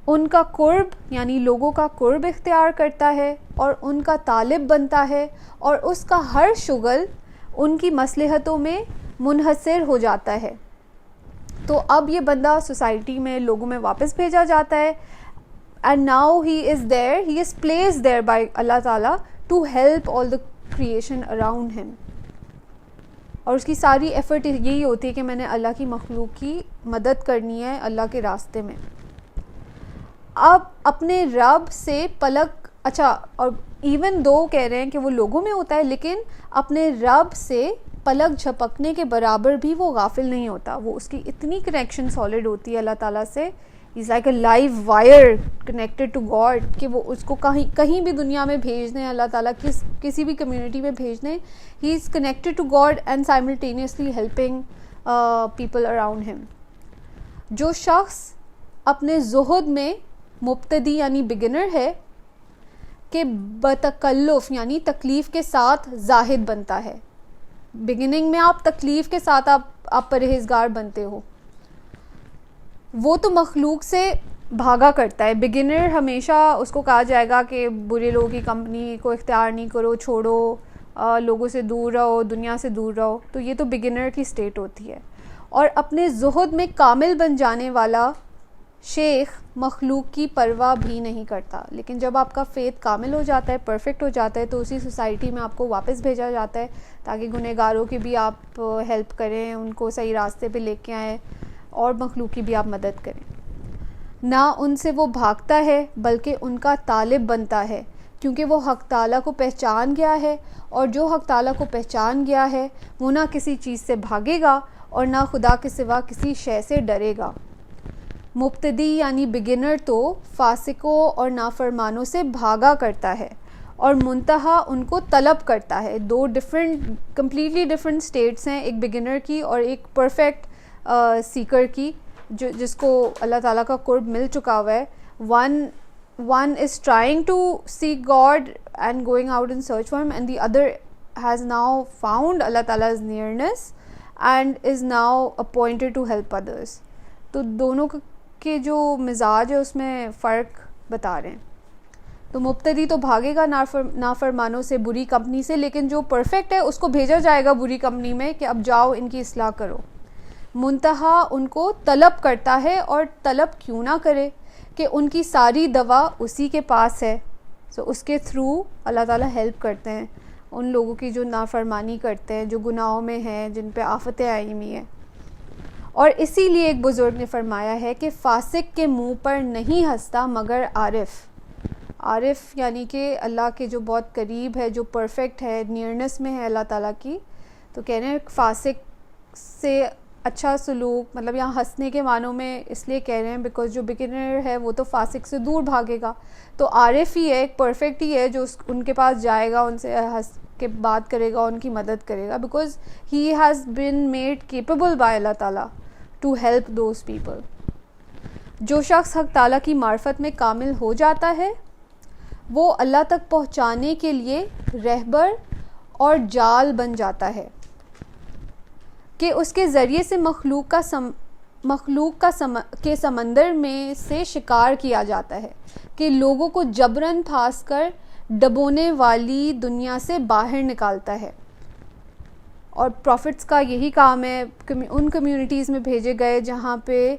ان کا قرب یعنی لوگوں کا قرب اختیار کرتا ہے اور ان کا طالب بنتا ہے، اور اس کا ہر شغل ان کی مصلحتوں میں منحصر ہو جاتا ہے۔ تو اب یہ بندہ سوسائٹی میں، لوگوں میں واپس بھیجا جاتا ہے، and now he is placed there by اللہ تعالیٰ to help all the creation around him، اور اس کی ساری ایفرٹ یہی ہوتی ہے کہ میں نے اللہ کی مخلوق کی مدد کرنی ہے اللہ کے راستے میں۔ اب اپنے رب سے پلک، اچھا، اور ایون دو کہہ رہے ہیں کہ وہ لوگوں میں ہوتا ہے، لیکن اپنے رب سے پلک جھپکنے کے برابر بھی وہ غافل نہیں ہوتا، وہ اس کی اتنی کنیکشن سالڈ ہوتی ہے اللہ تعالیٰ سے، is like a live wire connected to God, کہ وہ اس کو کہیں بھی دنیا میں بھیج دیں، اللہ تعالیٰ کسی بھی کمیونٹی میں بھیج دیں، he is connected to God and simultaneously helping people around him. جو شخص اپنے زہد میں مبتدی یعنی بگنر ہے، کہ بتکلف یعنی تکلیف کے ساتھ زاہد بنتا ہے، بگننگ میں آپ تکلیف کے ساتھ آپ پرہیزگار بنتے ہو، وہ تو مخلوق سے بھاگا کرتا ہے۔ بگنر ہمیشہ اس کو کہا جائے گا کہ برے لوگوں کی کمپنی کو اختیار نہیں کرو، چھوڑو، لوگوں سے دور رہو، دنیا سے دور رہو، تو یہ تو بگنر کی سٹیٹ ہوتی ہے۔ اور اپنے زہد میں کامل بن جانے والا شیخ مخلوق کی پرواہ بھی نہیں کرتا، لیکن جب آپ کا فیتھ کامل ہو جاتا ہے، پرفیکٹ ہو جاتا ہے، تو اسی سوسائٹی میں آپ کو واپس بھیجا جاتا ہے تاکہ گنہگاروں کی بھی آپ ہیلپ کریں، ان کو صحیح راستے پہ لے کے آئیں، اور مخلوق کی بھی آپ مدد کریں۔ نہ ان سے وہ بھاگتا ہے بلکہ ان کا طالب بنتا ہے، کیونکہ وہ حق تعالیٰ کو پہچان گیا ہے، اور جو حق تعالیٰ کو پہچان گیا ہے وہ نہ کسی چیز سے بھاگے گا اور نہ خدا کے سوا کسی شے سے ڈرے گا۔ مبتدی یعنی بگنر تو فاسقوں اور نافرمانوں سے بھاگا کرتا ہے، اور منتہا ان کو طلب کرتا ہے۔ دو کمپلیٹلی ڈفرینٹ سٹیٹس ہیں، ایک بگنر کی اور ایک پرفیکٹ سیکر کی، جس کو اللہ تعالیٰ کا قرب مل چکا ہوا ہے۔ One is trying to seek God and going out in search for him, and the other has now found اللہ تعالیٰز nearness and is now appointed to help others. تو دونوں کے جو مزاج ہے اس میں فرق بتا رہے ہیں۔ تو مبتدی تو بھاگے گا نافرمانوں سے، بری کمپنی سے، لیکن جو پرفیکٹ ہے اس کو بھیجا جائے گا بری کمپنی میں کہ اب جاؤ ان کی اصلاح کرو۔ منتہا ان کو طلب کرتا ہے, اور طلب کیوں نہ کرے کہ ان کی ساری دوا اسی کے پاس ہے. سو اس کے تھرو اللہ تعالیٰ ہیلپ کرتے ہیں ان لوگوں کی جو نافرمانی کرتے ہیں, جو گناہوں میں ہیں, جن پہ آفتیں آئی ہوئی ہیں. اور اسی لیے ایک بزرگ نے فرمایا ہے کہ فاسق کے منہ پر نہیں ہنستا مگر عارف. عارف یعنی کہ اللہ کے جو بہت قریب ہے, جو پرفیکٹ ہے, نیئرنس میں ہے اللہ تعالیٰ کی. تو کہہ رہے ہیں فاسق سے اچھا سلوک, مطلب یہاں ہنسنے کے معنوں میں اس لیے کہہ رہے ہیں بیکاز جو بگنر ہے وہ تو فاسق سے دور بھاگے گا, تو عارف ہی ہے, ایک پرفیکٹ ہی ہے جو ان کے پاس جائے گا, ان سے ہنس کے بات کرے گا, ان کی مدد کرے گا, because he has been made capable by اللہ تعالیٰ ٹو ہیلپ دوز پیپل. جو شخص حق تعالیٰ کی معرفت میں کامل ہو جاتا ہے وہ اللہ تک پہنچانے کے لیے رہبر اور جال بن جاتا ہے کہ اس کے ذریعے سے مخلوق کے سمندر میں سے شکار کیا جاتا ہے, کہ لوگوں کو جبراً پھانس کر ڈبونے والی دنیا سے باہر نکالتا ہے. اور پروفٹس کا یہی کام ہے, ان کمیونٹیز میں بھیجے گئے جہاں پہ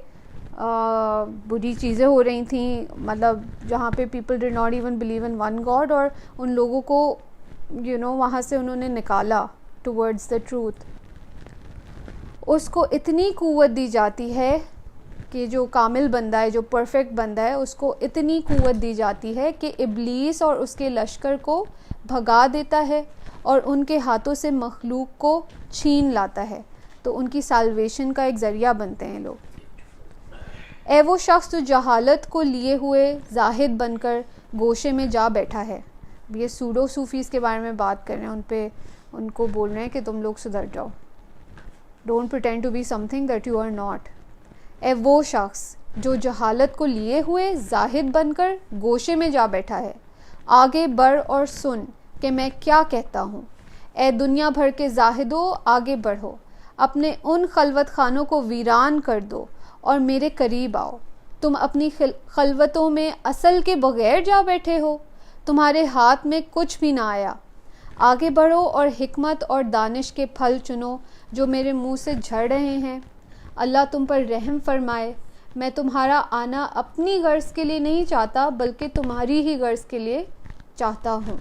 بری چیزیں ہو رہی تھیں, مطلب جہاں پہ people did not even believe in one God, اور ان لوگوں کو وہاں سے انہوں نے نکالا ٹورڈز دا ٹروتھ. اس کو اتنی قوت دی جاتی ہے کہ جو کامل بندہ ہے, جو پرفیکٹ بندہ ہے, اس کو اتنی قوت دی جاتی ہے کہ ابلیس اور اس کے لشکر کو بھگا دیتا ہے اور ان کے ہاتھوں سے مخلوق کو چھین لاتا ہے. تو ان کی سالویشن کا ایک ذریعہ بنتے ہیں لوگ. اے وہ شخص جو جہالت کو لیے ہوئے زاہد بن کر گوشے میں جا بیٹھا ہے. یہ سوڈو صوفیز کے بارے میں بات کر رہے ہیں, ان کو بول رہے ہیں کہ تم لوگ سدھر جاؤ. Don't pretend to be something that you are not. اے وہ شخص جو جہالت کو لیے ہوئے زاہد بن کر گوشے میں جا بیٹھا ہے, آگے بڑھ اور سن کہ میں کیا کہتا ہوں. اے دنیا بھر کے زاہدو آگے بڑھو, اپنے ان خلوت خانوں کو ویران کر دو اور میرے قریب آؤ. تم اپنی خلوتوں میں اصل کے بغیر جا بیٹھے ہو, تمہارے ہاتھ میں کچھ بھی نہ آیا. آگے بڑھو اور حکمت اور دانش کے پھل چنو جو میرے منہ سے جھڑ رہے ہیں. اللہ تم پر رحم فرمائے. میں تمہارا آنا اپنی غرض کے لیے نہیں چاہتا بلکہ تمہاری ہی غرض کے لیے چاہتا ہوں.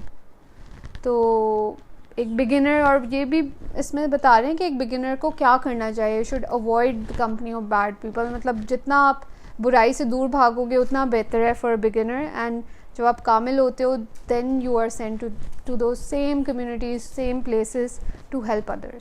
تو ایک بگنر, اور یہ بھی اس میں بتا رہے ہیں کہ ایک بگنر کو کیا کرنا چاہیے. Should avoid the company of bad people, مطلب جتنا آپ برائی سے دور بھاگو گے اتنا بہتر ہے فار بگنر. اینڈ جب آپ کامل ہوتے ہو then you are sent to those same communities, same places to help others.